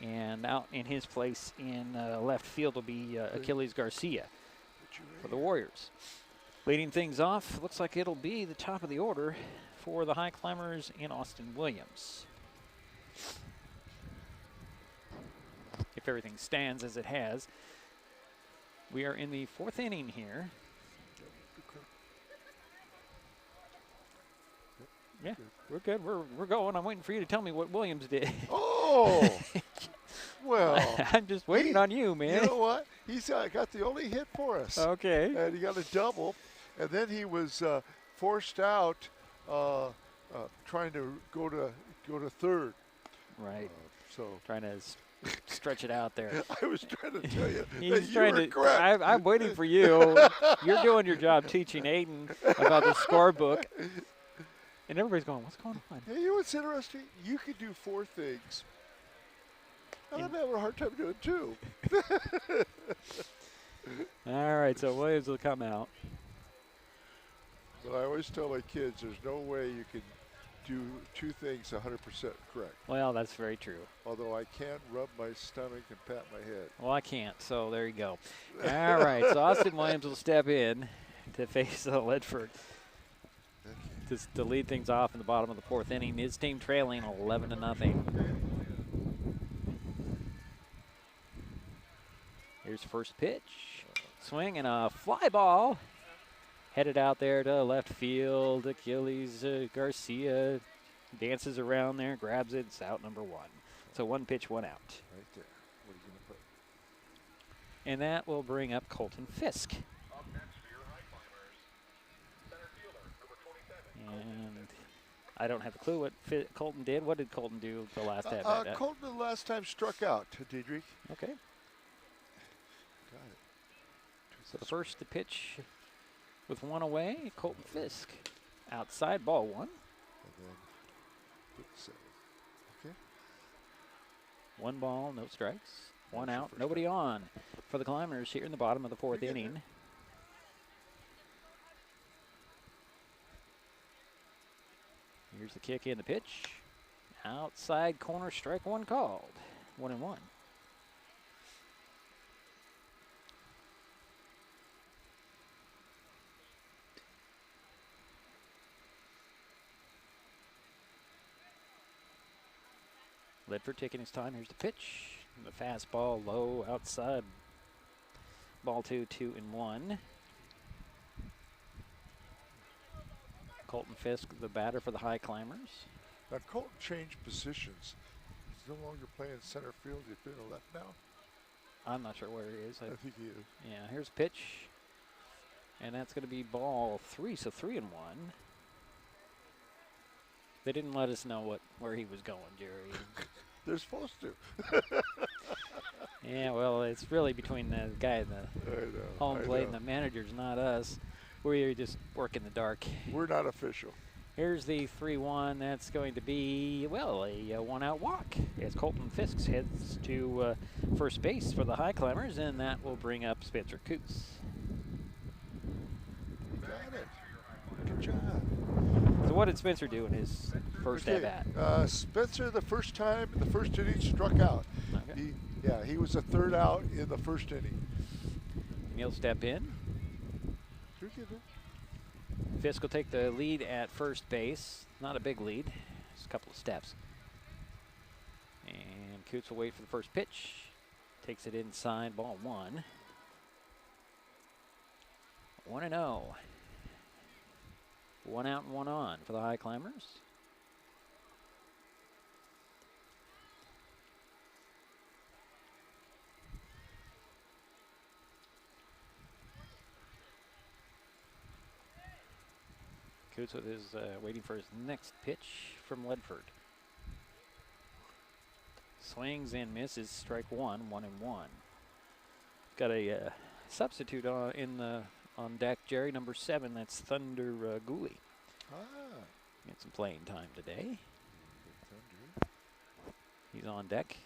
C: And out in his place in left field will be Achilles Garcia for the Warriors. Leading things off, looks like it'll be the top of the order for the Highclimbers in Austin Williams. If everything stands as it has. We are in the fourth inning here. Yeah, we're good. We're going. I'm waiting for you to tell me what Williams did.
D: Oh, well.
C: I'm just waiting on you, man.
D: You know what? He's got the only hit for us.
C: Okay.
D: And he got a double, and then he was forced out trying to go to third.
C: Right.
D: So
C: trying to stretch it out there.
D: I was trying to tell you
C: He's
D: that
C: trying
D: you were
C: to.
D: correct.
C: I'm waiting for you. You're doing your job teaching Aiden about the scorebook. And everybody's going, what's going on?
D: Hey, you know what's interesting? You could do 4 things. And I'm having a hard time doing 2.
C: All right, so Williams will come out.
D: But I always tell my kids there's no way you can do 2 things 100% correct.
C: Well, that's very true.
D: Although I can rub my stomach and pat my head.
C: Well, I can't, so there you go. All right, so Austin Williams will step in to face Ledford. To lead things off in the bottom of the fourth inning. His team trailing 11-0. Here's first pitch. Swing and a fly ball. Headed out there to left field. Achilles Garcia dances around there, grabs it. It's out number 1. So 1 pitch, 1 out.
D: Right there. What are you going to put?
C: And that will bring up Colton Fisk. And I don't have a clue what Colton did. What did Colton do the last time?
D: Colton the last time struck out, Diedrich.
C: Okay.
D: Got it.
C: So the first to pitch with 1 away, Colton Fisk. Outside, ball 1.
D: And then put 7. Okay.
C: 1 ball, no strikes. 1 out, nobody on for the Climbers here in the bottom of the fourth inning. Here's the kick in the pitch. Outside corner, strike 1 called. 1-1. Ledford taking his time. Here's the pitch. The fastball low outside. Ball 2, 2-1. Colton Fisk, the batter for the Highclimbers.
D: Now, Colton changed positions. He's no longer playing center field. He's been a left now.
C: I'm not sure where he is.
D: I think he is.
C: Yeah, here's a pitch. And that's going to be ball 3, so 3-1. They didn't let us know where he was going, Jerry.
D: They're supposed to.
C: Yeah, well, it's really between the guy and the home plate and the managers, not us. We're just work in the dark.
D: We're not official.
C: Here's the 3-1. That's going to be, well, a 1-out walk as Colton Fisk heads to first base for the Highclimbers, and that will bring up Spencer Coos.
D: Got it. Good job.
C: So what did Spencer do in his first at-bat?
D: Spencer, the first time, the first inning, struck out.
C: Okay.
D: He was a 3rd out in the first inning.
C: And he'll step in. Fisk will take the lead at first base. Not a big lead, just a couple of steps. And Coots will wait for the first pitch. Takes it inside, ball 1. 1-0. 1 out and 1 on for the Highclimbers. Coots with his waiting for his next pitch from Ledford. Swings and misses. Strike one, 1-1. Got a substitute on deck, Jerry, number 7. That's Thunder Gooley. Get some playing time today. He's on deck.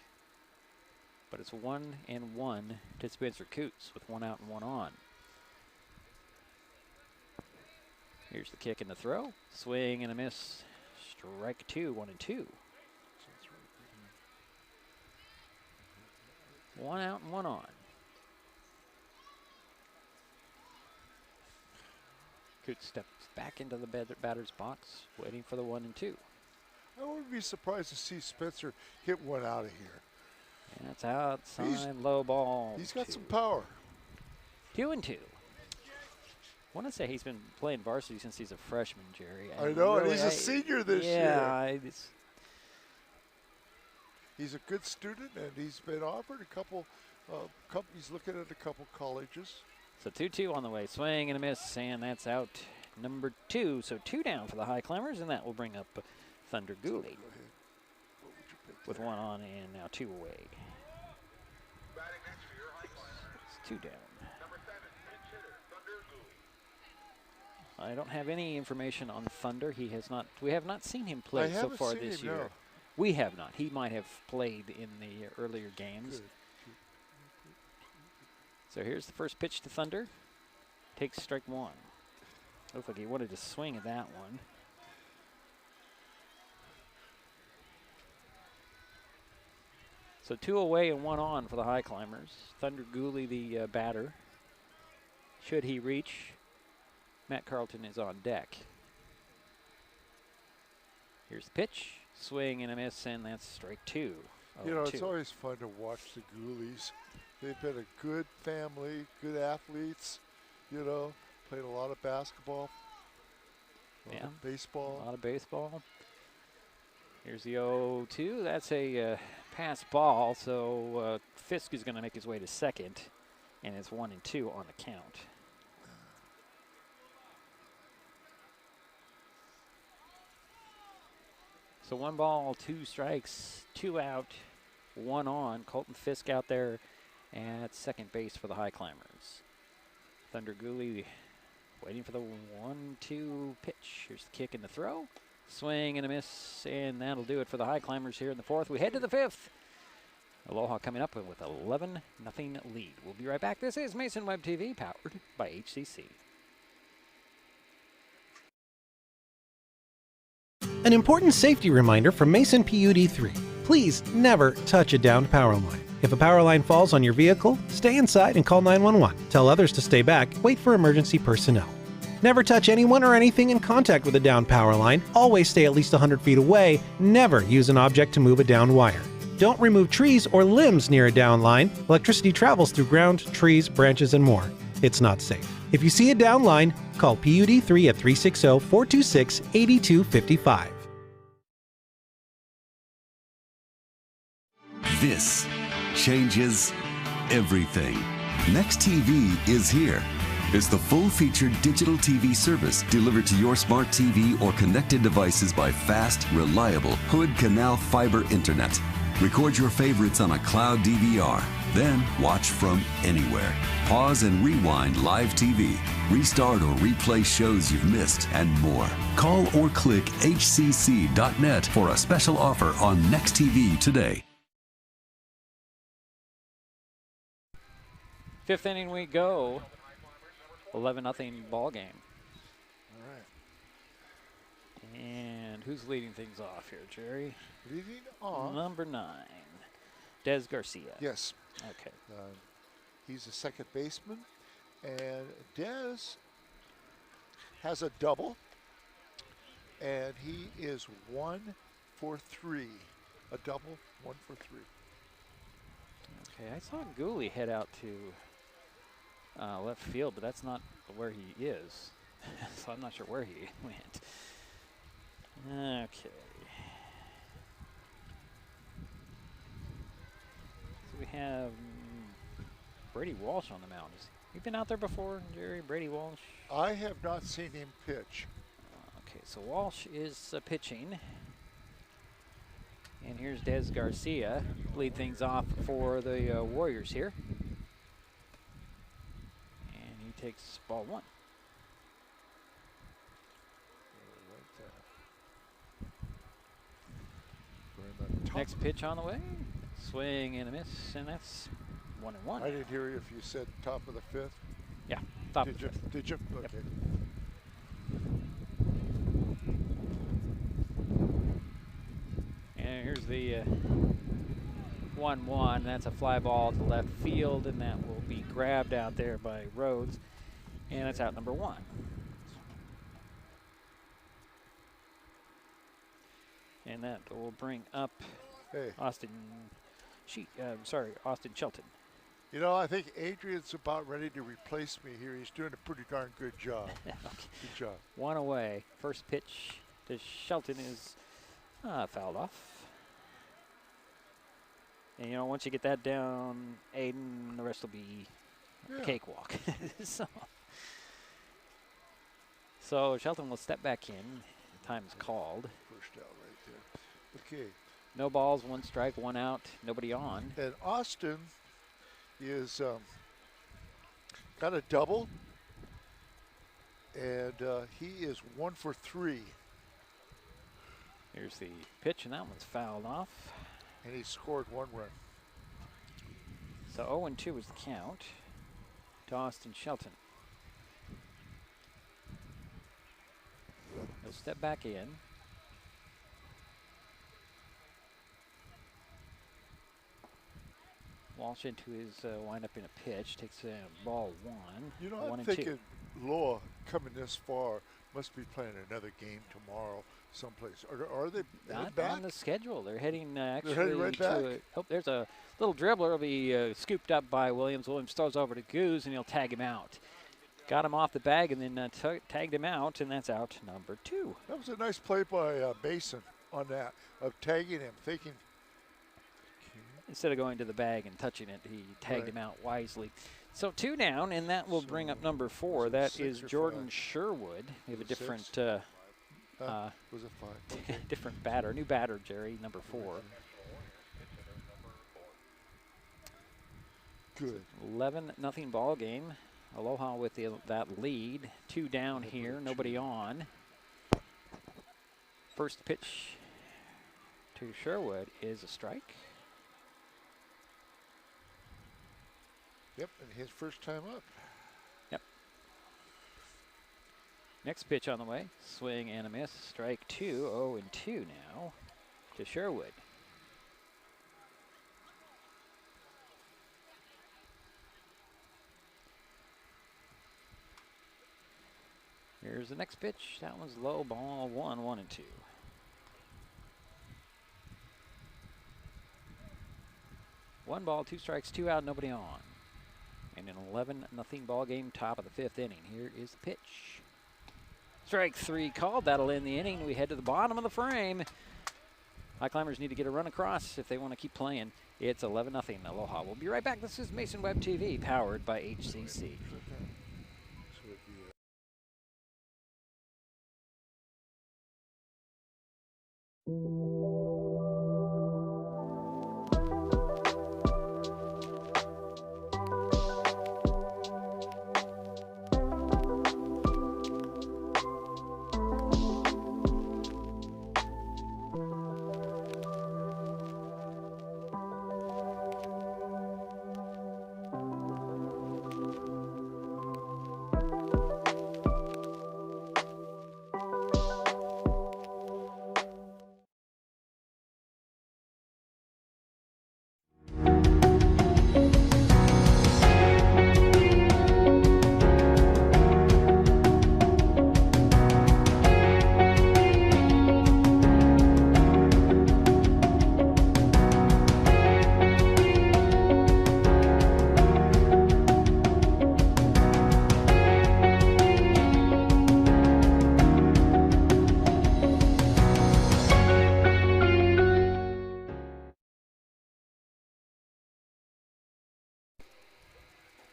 C: But it's 1-1 to Spencer Coots with 1 out and 1 on. Here's the kick and the throw. Swing and a miss. Strike 2, 1-2. 1 out and 1 on. Coots steps back into the batter's box, waiting for the 1-2.
D: I wouldn't be surprised to see Spencer hit one out of here.
C: And that's outside, low ball.
D: He's got some power.
C: 2-2. I want to say he's been playing varsity since he's a freshman, Jerry.
D: I know, and he's a senior this year.
C: Yeah,
D: he's a good student, and he's been offered a couple. He's looking at a couple colleges.
C: So 2-2 on the way. Swing and a miss, and that's out number 2. So 2 down for the Highclimbers, and that will bring up Thunder Gooley with 1 on and now 2 away. It's 2 down. I don't have any information on Thunder. He has not. We have not seen him play so far this year.
D: No.
C: We have not. He might have played in the earlier games.
D: Good.
C: So here's the first pitch to Thunder. Takes strike 1. Looks like he wanted to swing at that one. So 2 away and 1 on for the Highclimbers. Thunder Gooley, the batter. Should he reach, Matt Carlton is on deck. Here's the pitch. Swing and a miss, and that's strike 2.
D: You know, it's always fun to watch the Ghoulies. They've been a good family, good athletes, you know, played a lot of basketball, a lot of baseball.
C: A lot of baseball. Here's the 0-2. That's a pass ball, so Fisk is going to make his way to second, and it's 1-2 on the count. So 1 ball, 2 strikes, 2 out, 1 on. Colton Fisk out there at second base for the Highclimbers. Thunder Gooley waiting for the 1-2 pitch. Here's the kick and the throw. Swing and a miss, and that'll do it for the Highclimbers here in the 4th. We head to the 5th. Aloha coming up with 11-0 lead. We'll be right back. This is Mason Web TV, powered by HCC.
E: An important safety reminder from Mason PUD3. Please never touch a downed power line. If a power line falls on your vehicle, stay inside and call 911. Tell others to stay back, wait for emergency personnel. Never touch anyone or anything in contact with a downed power line. Always stay at least 100 feet away. Never use an object to move a downed wire. Don't remove trees or limbs near a downed line. Electricity travels through ground, trees, branches, and more. It's not safe. If you see a downed line, call PUD3 at 360-426-8255.
F: This changes everything. Next TV is here. It's the full-featured digital TV service delivered to your smart TV or connected devices by fast, reliable Hood Canal fiber internet. Record your favorites on a cloud DVR, then watch from anywhere. Pause and rewind live TV, restart or replay shows you've missed, and more. Call or click hcc.net for a special offer on Next TV today.
C: 5th inning we go. 11-0 ball game.
D: All right.
C: And who's leading things off here, Jerry?
D: Leading off.
C: Number 9, Des Garcia.
D: Yes.
C: Okay.
D: He's a second baseman, and Des has a double, and he is 1 for 3. A double, 1 for 3.
C: Okay, I saw Gooley head out to left field, but that's not where he is. So I'm not sure where he went. Okay. So we have Brady Walsh on the mound. You've been out there before, Jerry? Brady Walsh?
D: I have not seen him pitch.
C: so Walsh is pitching. And here's Des Garcia lead things off for the Warriors here. And he takes ball one. Next pitch on the way. Swing and a miss, and that's 1-1.
D: I didn't hear you if you said top of the fifth.
C: Yeah, top of the fifth.
D: Did you? Okay.
C: Yep. And here's the 1-1. That's a fly ball to left field, and that will be grabbed out there by Rhodes. And that's out number 1. And that will bring up Austin Shelton.
D: You know, I think Adrian's about ready to replace me here. He's doing a pretty darn good job.
C: Okay.
D: Good job.
C: 1 away. First pitch to Shelton is fouled off. And, you know, once you get that down, Aiden, the rest will be a cakewalk. So Shelton will step back in. Time is called.
D: First out right there. Okay.
C: No balls, 1 strike, 1 out, nobody on.
D: And Austin is got a double, and he is 1 for 3.
C: Here's the pitch, and that one's fouled off.
D: And he scored 1 run.
C: So 0-2 is the count to Austin Shelton. He'll step back in. Walsh into his windup in a pitch, takes ball 1.
D: You know, I'm
C: 1-2.
D: thinking Aloha coming this far must be playing another game tomorrow someplace. Are they
C: Not
D: back?
C: on the schedule. They're heading
D: They're heading right back?
C: There's a little dribbler. Will be scooped up by Williams. Williams throws over to Goose, and he'll tag him out. Got him off the bag and then tagged him out, and that's out number 2.
D: That was a nice play by Mason on that, of tagging him, thinking.
C: Instead of going to the bag and touching it, he tagged him out wisely. So 2 down, and that will bring up number 4. That is Jordan Sherwood. We have a different
D: was it 5? Okay.
C: different batter, new batter, Jerry, number 4.
D: Good.
C: 11-0 ball game. Aloha with that lead. 2 down here, nobody on. First pitch to Sherwood is a strike.
D: Yep, and his first time up.
C: Yep. Next pitch on the way. Swing and a miss. Strike 2. 0-2 now to Sherwood. Here's the next pitch. That one's low, ball 1, 1-2. One ball, 2 strikes, 2 out, nobody on. And an 11-0 ball game, top of the 5th inning. Here is the pitch. Strike 3 called. That'll end the inning. We head to the bottom of the frame. Highclimbers need to get a run across if they want to keep playing. It's 11-0 Aloha. We'll be right back. This is Mason Web TV, powered by HCC.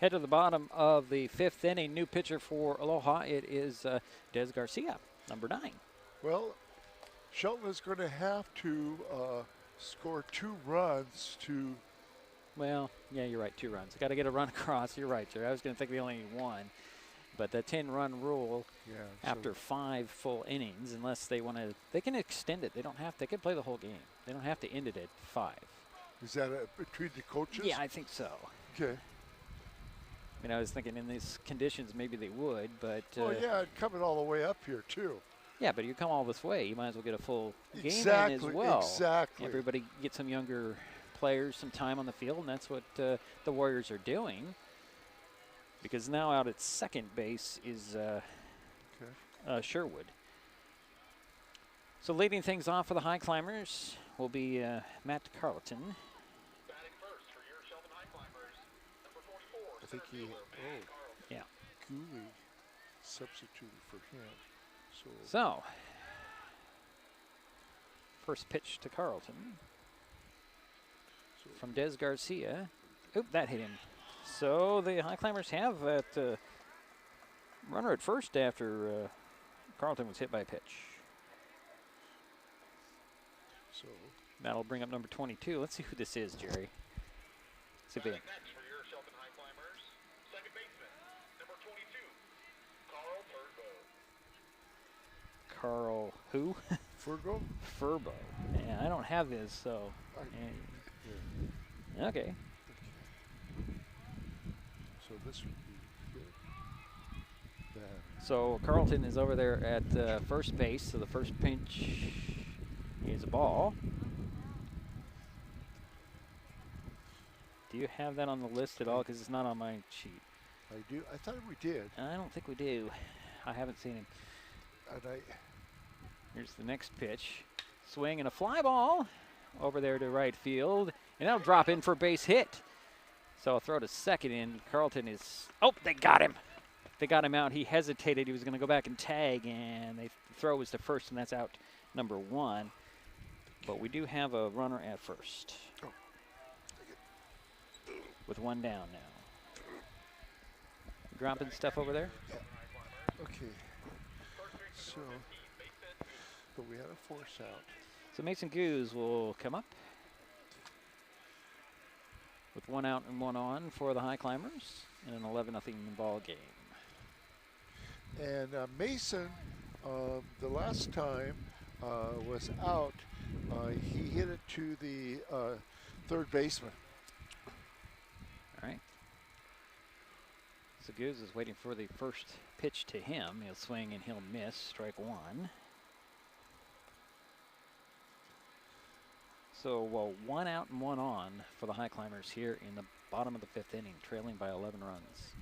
C: Head to the bottom of the 5th inning. New pitcher for Aloha. It is Des Garcia, number 9.
D: Well, Shelton is going to have to score 2 runs to.
C: Well, yeah, you're right. 2 runs. Got to get a run across. You're right, Jerry. I was going to think they only need 1. But the 10-run rule after 5 full innings, unless they want to, they can extend it. They don't have. They can play the whole game. They don't have to end it at 5.
D: Is that between the coaches?
C: Yeah, I think so.
D: Okay.
C: I mean, I was thinking in these conditions maybe they would, but.
D: Well, yeah, coming all the way up here too.
C: Yeah, but you come all this way, you might as well get a full game in as
D: Exactly,
C: well.
D: exactly.
C: Everybody get some younger players some time on the field, and that's what the Warriors are doing. Because now out at second base is Sherwood. So leading things off for the Highclimbers will be Matt Carleton.
D: I think he,
C: yeah,
D: Cooley substituted for him.
C: So first pitch to Carleton from Des Garcia. Oop, that hit him. So the Highclimbers have that runner at first after Carleton was hit by a pitch.
D: So
C: that'll bring up number 22. Let's see who this is, Jerry. See if they. Carl who?
D: Furbo?
C: Furbo. Yeah, I don't have his, so. Okay.
D: So this would be good.
C: So Carleton is over there at first base, so the first pitch is a ball. Do you have that on the list at all? Because it's not on my sheet.
D: I do. I thought we did.
C: I don't think we do. I haven't seen him.
D: And
C: here's the next pitch. Swing and a fly ball over there to right field. And that'll drop in for a base hit. So I'll throw to second in. Carleton is, oh, they got him. They got him out. He hesitated. He was going to go back and tag, and the throw was to first, and that's out number 1. But we do have a runner at first. With 1 down now. Dropping stuff over there?
D: Okay. So, but we had a force out.
C: So Mason Goose will come up with 1 out and 1 on for the Highclimbers in an 11-0 ball game.
D: And Mason, the last time was out, he hit it to the third baseman.
C: All right. So Goose is waiting for the first pitch to him. He'll swing and he'll miss. Strike 1. So 1 out and 1 on for the Highclimbers here in the bottom of the 5th inning, trailing by 11 runs.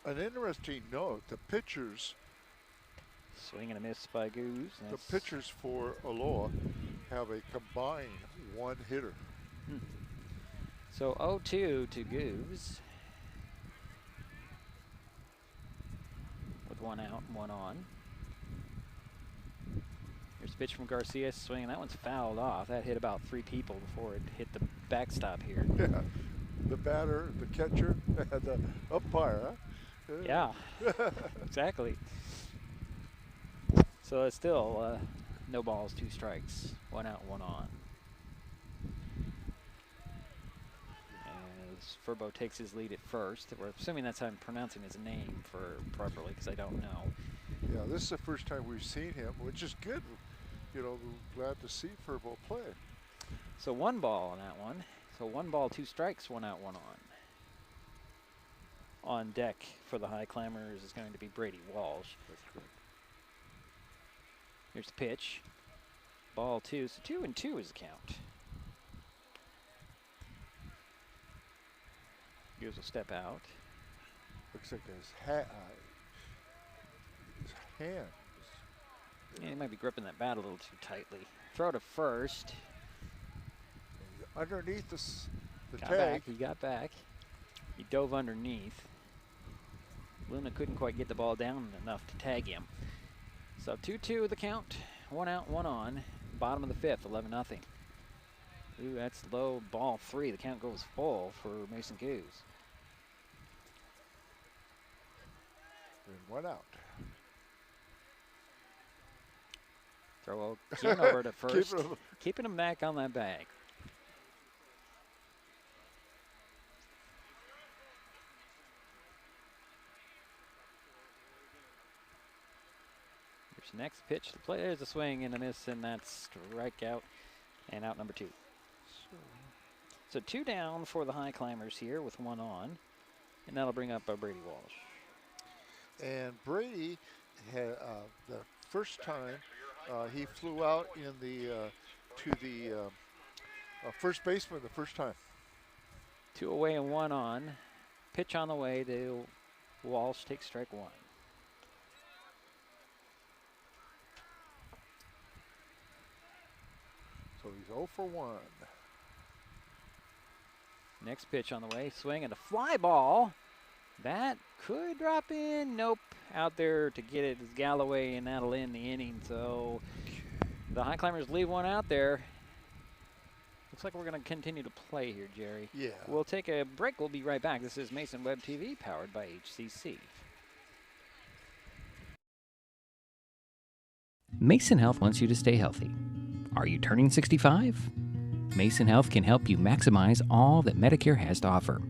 D: An interesting note, the pitchers.
C: Swing and a miss by Goose.
D: The pitchers for Aloha have a combined 1 hitter.
C: So 0-2 to Goose. With 1 out and 1 on. Here's a pitch from Garcia, swinging. That one's fouled off. That hit about 3 people before it hit the backstop here.
D: Yeah, the batter, the catcher, and the umpire. Huh?
C: Yeah, exactly. So it's still no balls, 2 strikes, 1 out, 1 on. As Furbo takes his lead at first. We're assuming that's how I'm pronouncing his name properly, because I don't know.
D: Yeah, this is the first time we've seen him, which is good. You know, glad to see Furbo play.
C: So 1 ball on that one. So 1 ball, 2 strikes, 1 out, 1 on. On deck for the Highclimbers is going to be Brady Walsh.
D: That's correct.
C: Here's the pitch. Ball 2. So 2-2 is the count. Goose will step out.
D: Looks like his hand.
C: Yeah, he might be gripping that bat a little too tightly. Throw to first.
D: Underneath the
C: got
D: tag.
C: Back. He got back. He dove underneath. Luna couldn't quite get the ball down enough to tag him. So 2-2 the count. 1 out, 1 on. Bottom of the 5th, 11-0. Ooh, that's low. Ball 3. The count goes full for Mason Goose.
D: And 1 out.
C: Throw again over to first, keeping him back on that bag. Here's the next pitch to play. There's a swing and a miss, and that's strikeout and out number 2. So 2 down for the Highclimbers here with 1 on, and that'll bring up Brady Walsh.
D: And Brady had the first time he flew out in the to the first baseman the first time.
C: 2 away and 1 on. Pitch on the way to Walsh. Takes strike 1.
D: So he's 0 for 1.
C: Next pitch on the way. Swing and a fly ball. That could drop in. Nope. Out there to get it is Galloway, and that'll end the inning. So the Highclimbers leave one out there. Looks like we're going to continue to play here, Jerry.
D: Yeah.
C: We'll take a break. We'll be right back. This is Mason Web TV, powered by HCC.
B: Mason Health wants you to stay healthy. Are you turning 65? Mason Health can help you maximize all that Medicare has to offer.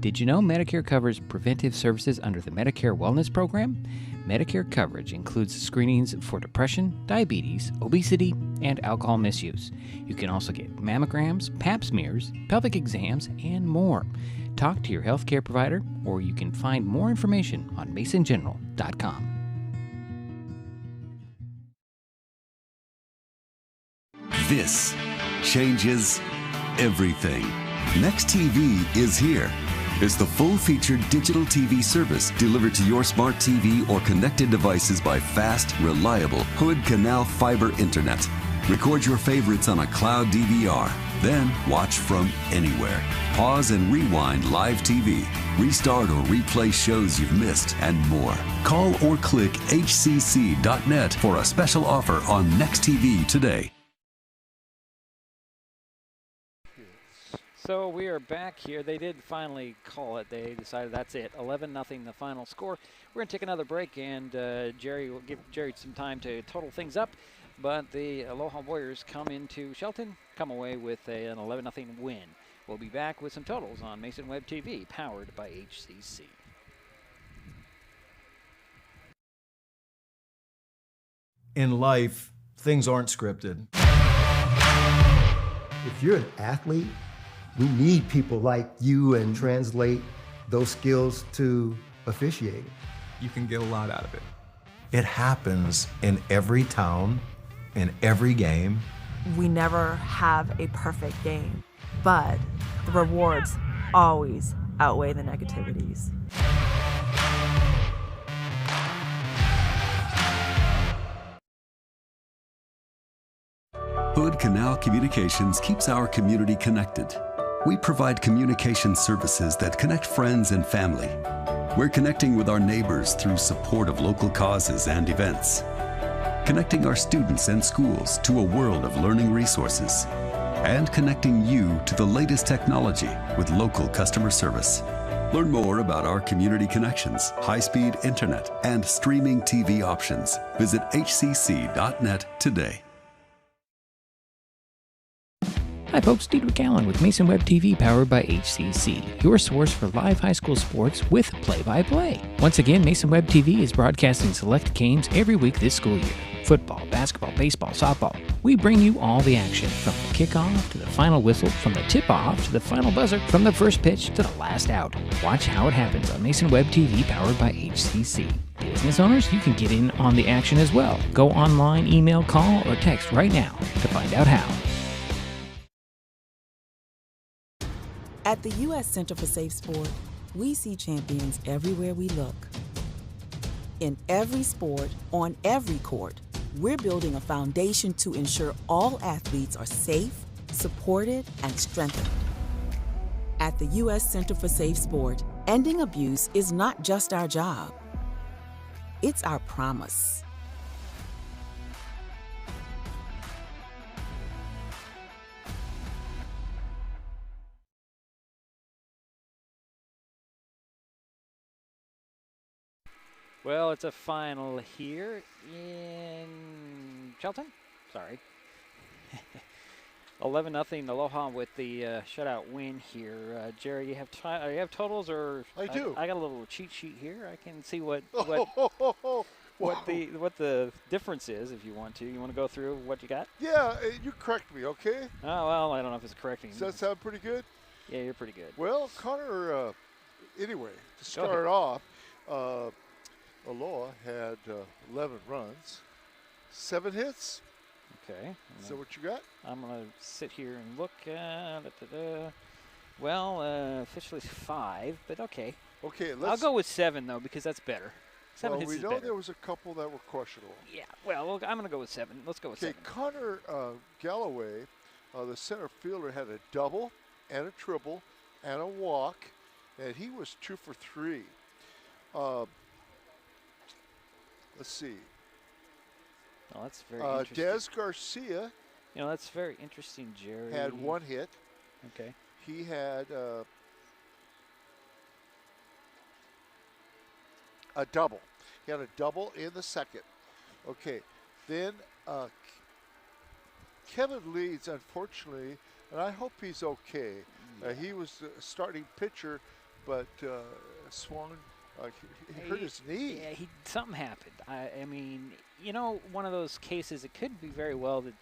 B: Did you know Medicare covers preventive services under the Medicare Wellness Program? Medicare coverage includes screenings for depression, diabetes, obesity, and alcohol misuse. You can also get mammograms, pap smears, pelvic exams, and more. Talk to your healthcare provider, or you can find more information on masongeneral.com.
F: This changes everything. Next TV is here. It's the full-featured digital TV service delivered to your smart TV or connected devices by fast, reliable Hood Canal fiber internet. Record your favorites on a cloud DVR, then watch from anywhere. Pause and rewind live TV, restart or replay shows you've missed, and more. Call or click hcc.net for a special offer on Next TV today.
C: So we are back here. They did finally call it. They decided that's it. 11-0 the final score. We're going to take another break, and Jerry will give Jerry some time to total things up. But the Aloha Warriors come into Shelton, come away with an 11-0 win. We'll be back with some totals on Mason Web TV, powered by HCC.
G: In life, things aren't scripted.
H: If you're an athlete, we need people like you and translate those skills to officiating.
R: You can get a lot out of it.
G: It happens in every town, in every game.
I: We never have a perfect game, but the rewards always outweigh the negativities.
F: Hood Canal Communications keeps our community connected. We provide communication services that connect friends and family. We're connecting with our neighbors through support of local causes and events. Connecting our students and schools to a world of learning resources. And connecting you to the latest technology with local customer service. Learn more about our community connections, high-speed internet, and streaming TV options. Visit hcc.net today.
B: Hi folks, Steve McAllen with Mason Web TV, powered by HCC, your source for live high school sports with play-by-play. Once again, Mason Web TV is broadcasting select games every week this school year. Football, basketball, baseball, softball. We bring you all the action, from the kickoff to the final whistle, from the tip-off to the final buzzer, from the first pitch to the last out. Watch how it happens on Mason Web TV, powered by HCC. Business owners, you can get in on the action as well. Go online, email, call, or text right now to find out how.
Q: At the U.S. Center for Safe Sport, we see champions everywhere we look. In every sport, on every court, we're building a foundation to ensure all athletes are safe, supported, and strengthened. At the U.S. Center for Safe Sport, ending abuse is not just our job. It's our promise.
C: Well, it's a final here in Shelton. Sorry. 11-0 Aloha with the shutout win here. Jerry, you have totals, or
D: I do.
C: I got a little cheat sheet here. I can see what
D: Wow.
C: the difference is if you want to. You want to go through what you got?
D: Yeah, you correct me, okay?
C: Oh, well, I don't know if it's correcting.
D: Does that sound pretty good?
C: Yeah, you're pretty good.
D: Well, Connor, anyway, to start off, Aloha had 11 runs, 7 hits.
C: Okay.
D: Is that what you got?
C: I'm going to sit here and look. Well, officially 5, but okay.
D: Okay,
C: I'll go with 7, though, because that's better. 7 hits
D: we
C: is
D: know
C: better.
D: there was a couple that were questionable.
C: Yeah, well, I'm going to go with 7. Let's go with 7.
D: Okay, Connor Galloway, the center fielder, had a double and a triple and a walk, and he was 2 for 3. Let's see.
C: Oh, that's very interesting.
D: Des Garcia.
C: You know, that's very interesting, Jerry.
D: Had 1 hit.
C: Okay.
D: He had a double. He had a double in the second. Okay. Then Kevin Leeds, unfortunately, and I hope he's okay.
C: Yeah.
D: He was the starting pitcher, but swung. He hurt his knee.
C: Yeah, something happened. I mean, you know, one of those cases, it could be very well that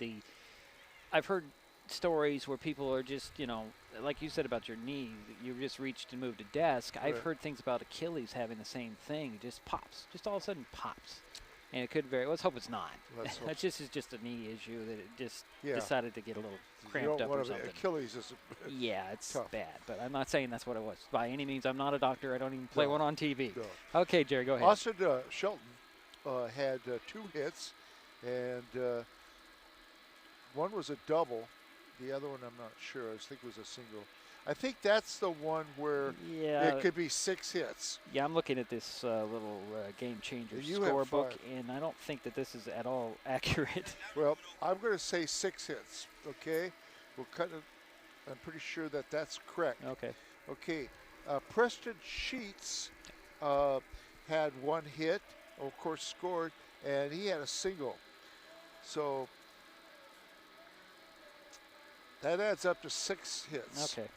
C: I've heard stories where people are just, you know, like you said about your knee, you just reached and moved a desk.
D: Right.
C: I've heard things about Achilles having the same thing. It just pops. Just all of a sudden pops. And it could let's hope it's not. That just is just a knee issue that it just decided to get a little cramped up or something.
D: Achilles is
C: yeah, it's
D: tough.
C: bad. But I'm not saying that's what it was. By any means, I'm not a doctor. I don't even play one on TV.
D: No.
C: Okay, Jerry, go ahead.
D: Austin Shelton had 2 hits, and one was a double. The other one, I'm not sure. I think it was a single. I think that's the one where it could be 6 hits.
C: Yeah, I'm looking at this little game changer scorebook, and I don't think that this is at all accurate.
D: Well, I'm going to say 6 hits, okay? We'll cut it. I'm pretty sure that that's correct.
C: Okay.
D: Okay. Preston Sheets had 1 hit, of course, scored, and he had a single. So that adds up to 6 hits.
C: Okay.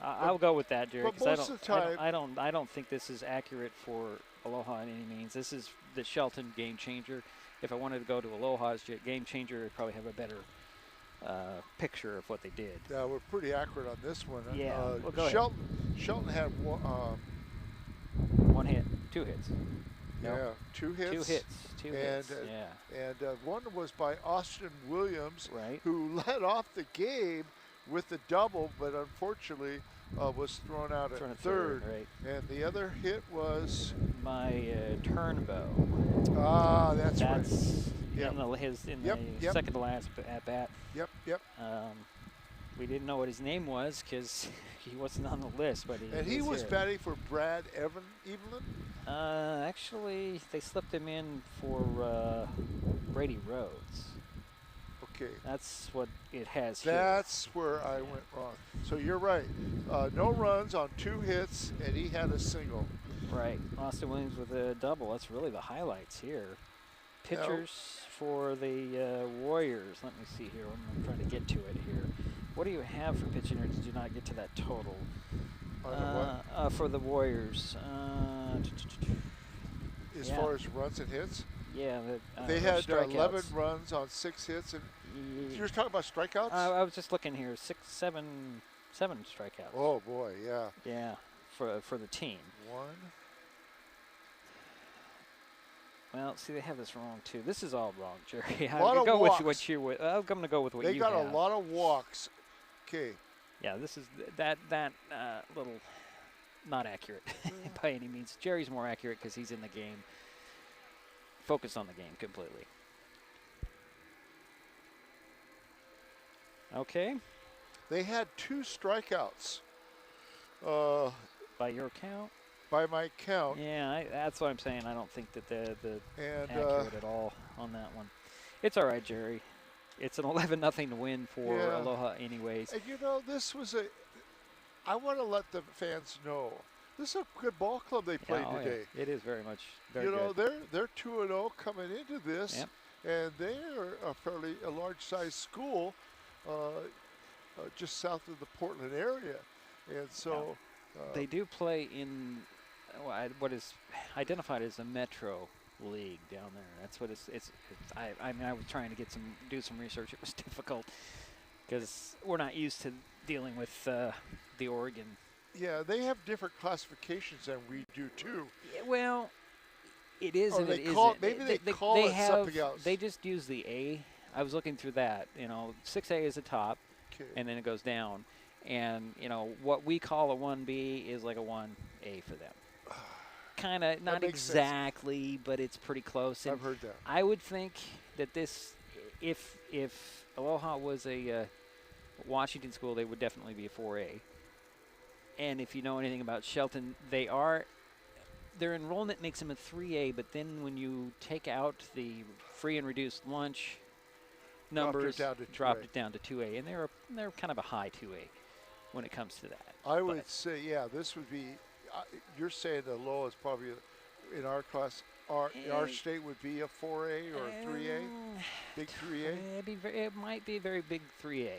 C: I'll go with that, Jerry.
D: But most of the time,
C: I don't think this is accurate for Aloha in any means. This is the Shelton game changer. If I wanted to go to Aloha's game changer, I'd probably have a better picture of what they did.
D: Yeah, we're pretty accurate on this one.
C: Yeah, well, go
D: Shelton had
C: 1 hit, 2 hits.
D: Yeah, 2 hits.
C: 2 hits. 2 hits.
D: And one was by Austin Williams,
C: right,
D: who led off the game with the double, but unfortunately was thrown out at third.
C: Right.
D: And the other hit was
C: by Turnbow.
D: Ah, that's right.
C: In the second to last at bat.
D: Yep.
C: We didn't know what his name was because he wasn't on the list, but
D: he was batting for Brad Evelyn.
C: Actually, they slipped him in for Brady Rhodes.
D: Okay.
C: That's what it has here.
D: That's where I went wrong. So you're right. No runs on 2 hits, and he had a single.
C: Right. Austin Williams with a double. That's really the highlights here. Pitchers for the Warriors. Let me see here. I'm trying to get to it here. What do you have for pitching, or did you not get to that total? For the Warriors.
D: As far as runs and hits?
C: Yeah.
D: They had 11 runs on 6 hits. And you were talking about strikeouts?
C: I was just looking here. 7 strikeouts.
D: Oh, boy, yeah.
C: Yeah, for the team.
D: 1.
C: Well, see, they have this wrong, too. This is all wrong, Jerry.
D: I'm going to go with
C: what you have. I'm going to go with what you have.
D: They got a lot of walks. Okay.
C: Yeah, this is that little not accurate by any means. Jerry's more accurate because he's in the game. Focus on the game completely. Okay.
D: They had 2 strikeouts.
C: By your count?
D: By my count.
C: Yeah, that's what I'm saying. I don't think that they're accurate at all on that one. It's all right, Jerry. It's an 11-0 win for Aloha anyways.
D: And, you know, this was I want to let the fans know, this is a good ball club they played today.
C: Yeah. It is very much very
D: good.
C: You know,
D: they're 2-0 coming into this.
C: Yep.
D: and they are a large-sized school just south of the Portland area. And so
C: they do play in what is identified as a metro league down there. That's what it's I mean, I was trying to do some research. It was difficult because we're not used to dealing with the Oregon.
D: Yeah, they have different classifications than we do too.
C: Yeah, well, it is and it
D: isn't.
C: Maybe
D: they call it
C: have,
D: something else.
C: They just use the A. I was looking through that. 6A is the top, and then it goes down. And, what we call a 1B is like a 1A for them. Kind of, not exactly, sense. But it's pretty close. And
D: I've heard that.
C: I would think that if Aloha was a Washington school, they would definitely be a 4A. And if you know anything about Shelton, their enrollment makes them a 3A, but then when you take out the free and reduced lunch numbers, dropped it down to 2A, and they're kind of a high 2A when it comes to that.
D: I would say, this would be. You're saying the low is probably in our class. Our state would be a 4A or a 3A, big 3A.
C: It might be a very big 3A.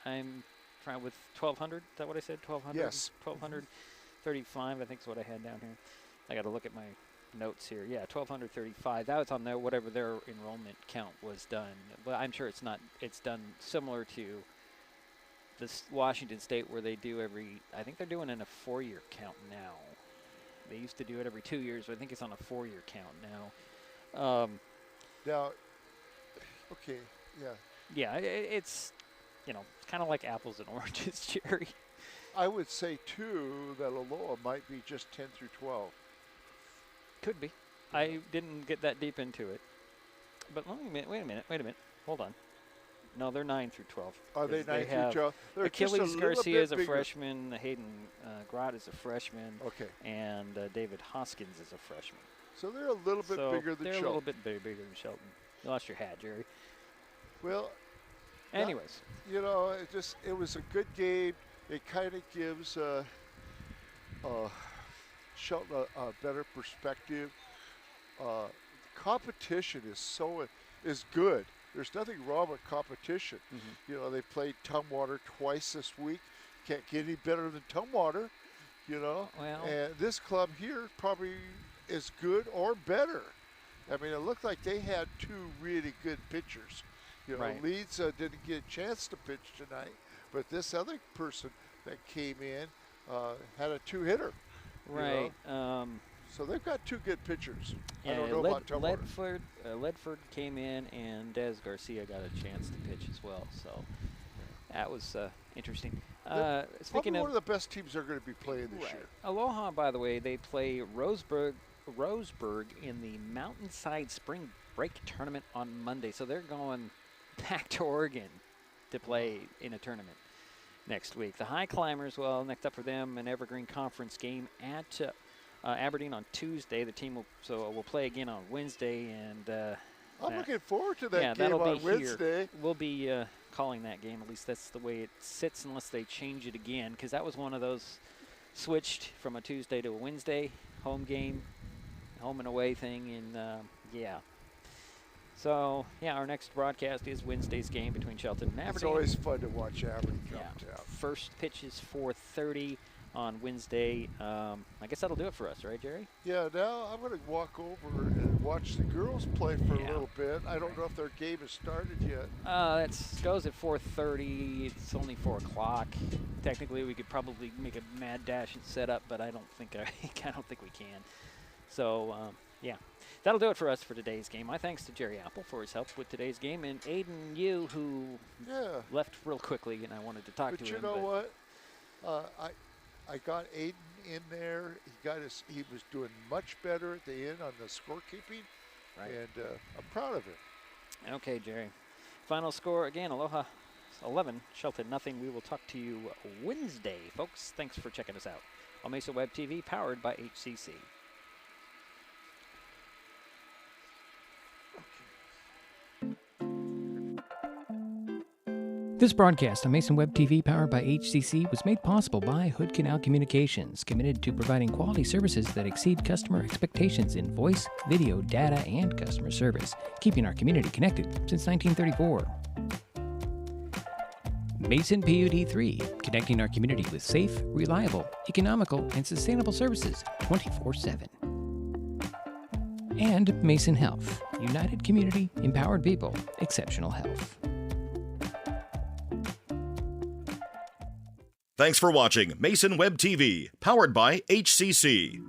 C: I'm trying with 1,200. Is that what I said? 1,200.
D: Yes.
C: 1,235. I think is what I had down here. I got to look at my notes here. Yeah, 1,235. That was on whatever their enrollment count was done. But I'm sure it's not. It's done similar to this Washington State where they do I think they're doing it in a 4-year count now. They used to do it every 2 years, but I think it's on a 4-year count now.
D: Now, okay, yeah.
C: Yeah, it's kind of like apples and oranges, Jerry.
D: I would say too that Aloha might be just 10 through 12.
C: Could be. I didn't get that deep into it. But wait a minute. Hold on. No, they're 9 through 12.
D: Are they 9 through 12? They're
C: Achilles Garcia is a freshman. Hayden Grott is a freshman.
D: Okay.
C: And David Hoskins is a freshman.
D: So they're a little bit bigger than Shelton.
C: They're a little bit bigger than Shelton. You lost your hat, Jerry.
D: Well,
C: anyways.
D: It was a good game. It kind of gives Shelton a better perspective. Competition is good. There's nothing wrong with competition. Mm-hmm. They played Tumwater twice this week. Can't get any better than Tumwater,
C: Well,
D: and this club here probably is good or better. I mean, it looked like they had two really good pitchers.
C: Right.
D: Leeds didn't get a chance to pitch tonight, but this other person that came in had a 2-hitter.
C: Right.
D: So they've got two good pitchers.
C: Yeah,
D: I don't know about Tumwater.
C: Ledford came in, and Des Garcia got a chance to pitch as well. So that was interesting. Speaking of
D: one of the best teams they're going to be playing this year.
C: Aloha, by the way, they play Roseburg in the Mountainside Spring Break Tournament on Monday. So they're going back to Oregon to play in a tournament next week. The Highclimbers, next up for them, an Evergreen Conference game at Aberdeen on Tuesday. The team will play again on Wednesday, and
D: I'm looking forward to that game
C: that'll
D: on
C: be
D: Wednesday.
C: Here. We'll be calling that game. At least that's the way it sits, unless they change it again, because that was one of those switched from a Tuesday to a Wednesday home game, home and away thing, and So, our next broadcast is Wednesday's game between Shelton and Aberdeen.
D: It's always fun to watch Aberdeen come down.
C: First pitch is 4:30 on Wednesday. I guess that'll do it for us, right, Jerry?
D: Yeah, now I'm going to walk over and watch the girls play for a little bit. I don't know if their game has started yet.
C: It goes at 4:30. It's only 4 o'clock. Technically, we could probably make a mad dash and set up, but I don't think we can. So, that'll do it for us for today's game. My thanks to Jerry Apple for his help with today's game, and Aiden Yu, who left real quickly, and I wanted to talk to him.
D: But you know what? I got Aiden in there. He was doing much better at the end on the scorekeeping, and I'm proud of him.
C: Okay, Jerry. Final score again: Aloha 11, Shelton nothing. We will talk to you Wednesday, folks. Thanks for checking us out on Mesa Web TV, powered by HCC.
B: This broadcast on Mason Web TV, powered by HCC, was made possible by Hood Canal Communications, committed to providing quality services that exceed customer expectations in voice, video, data, and customer service, keeping our community connected since 1934. Mason PUD3, connecting our community with safe, reliable, economical, and sustainable services 24/7. And Mason Health, united community, empowered people, exceptional health.
A: Thanks for watching Mason Web TV, powered by HCC.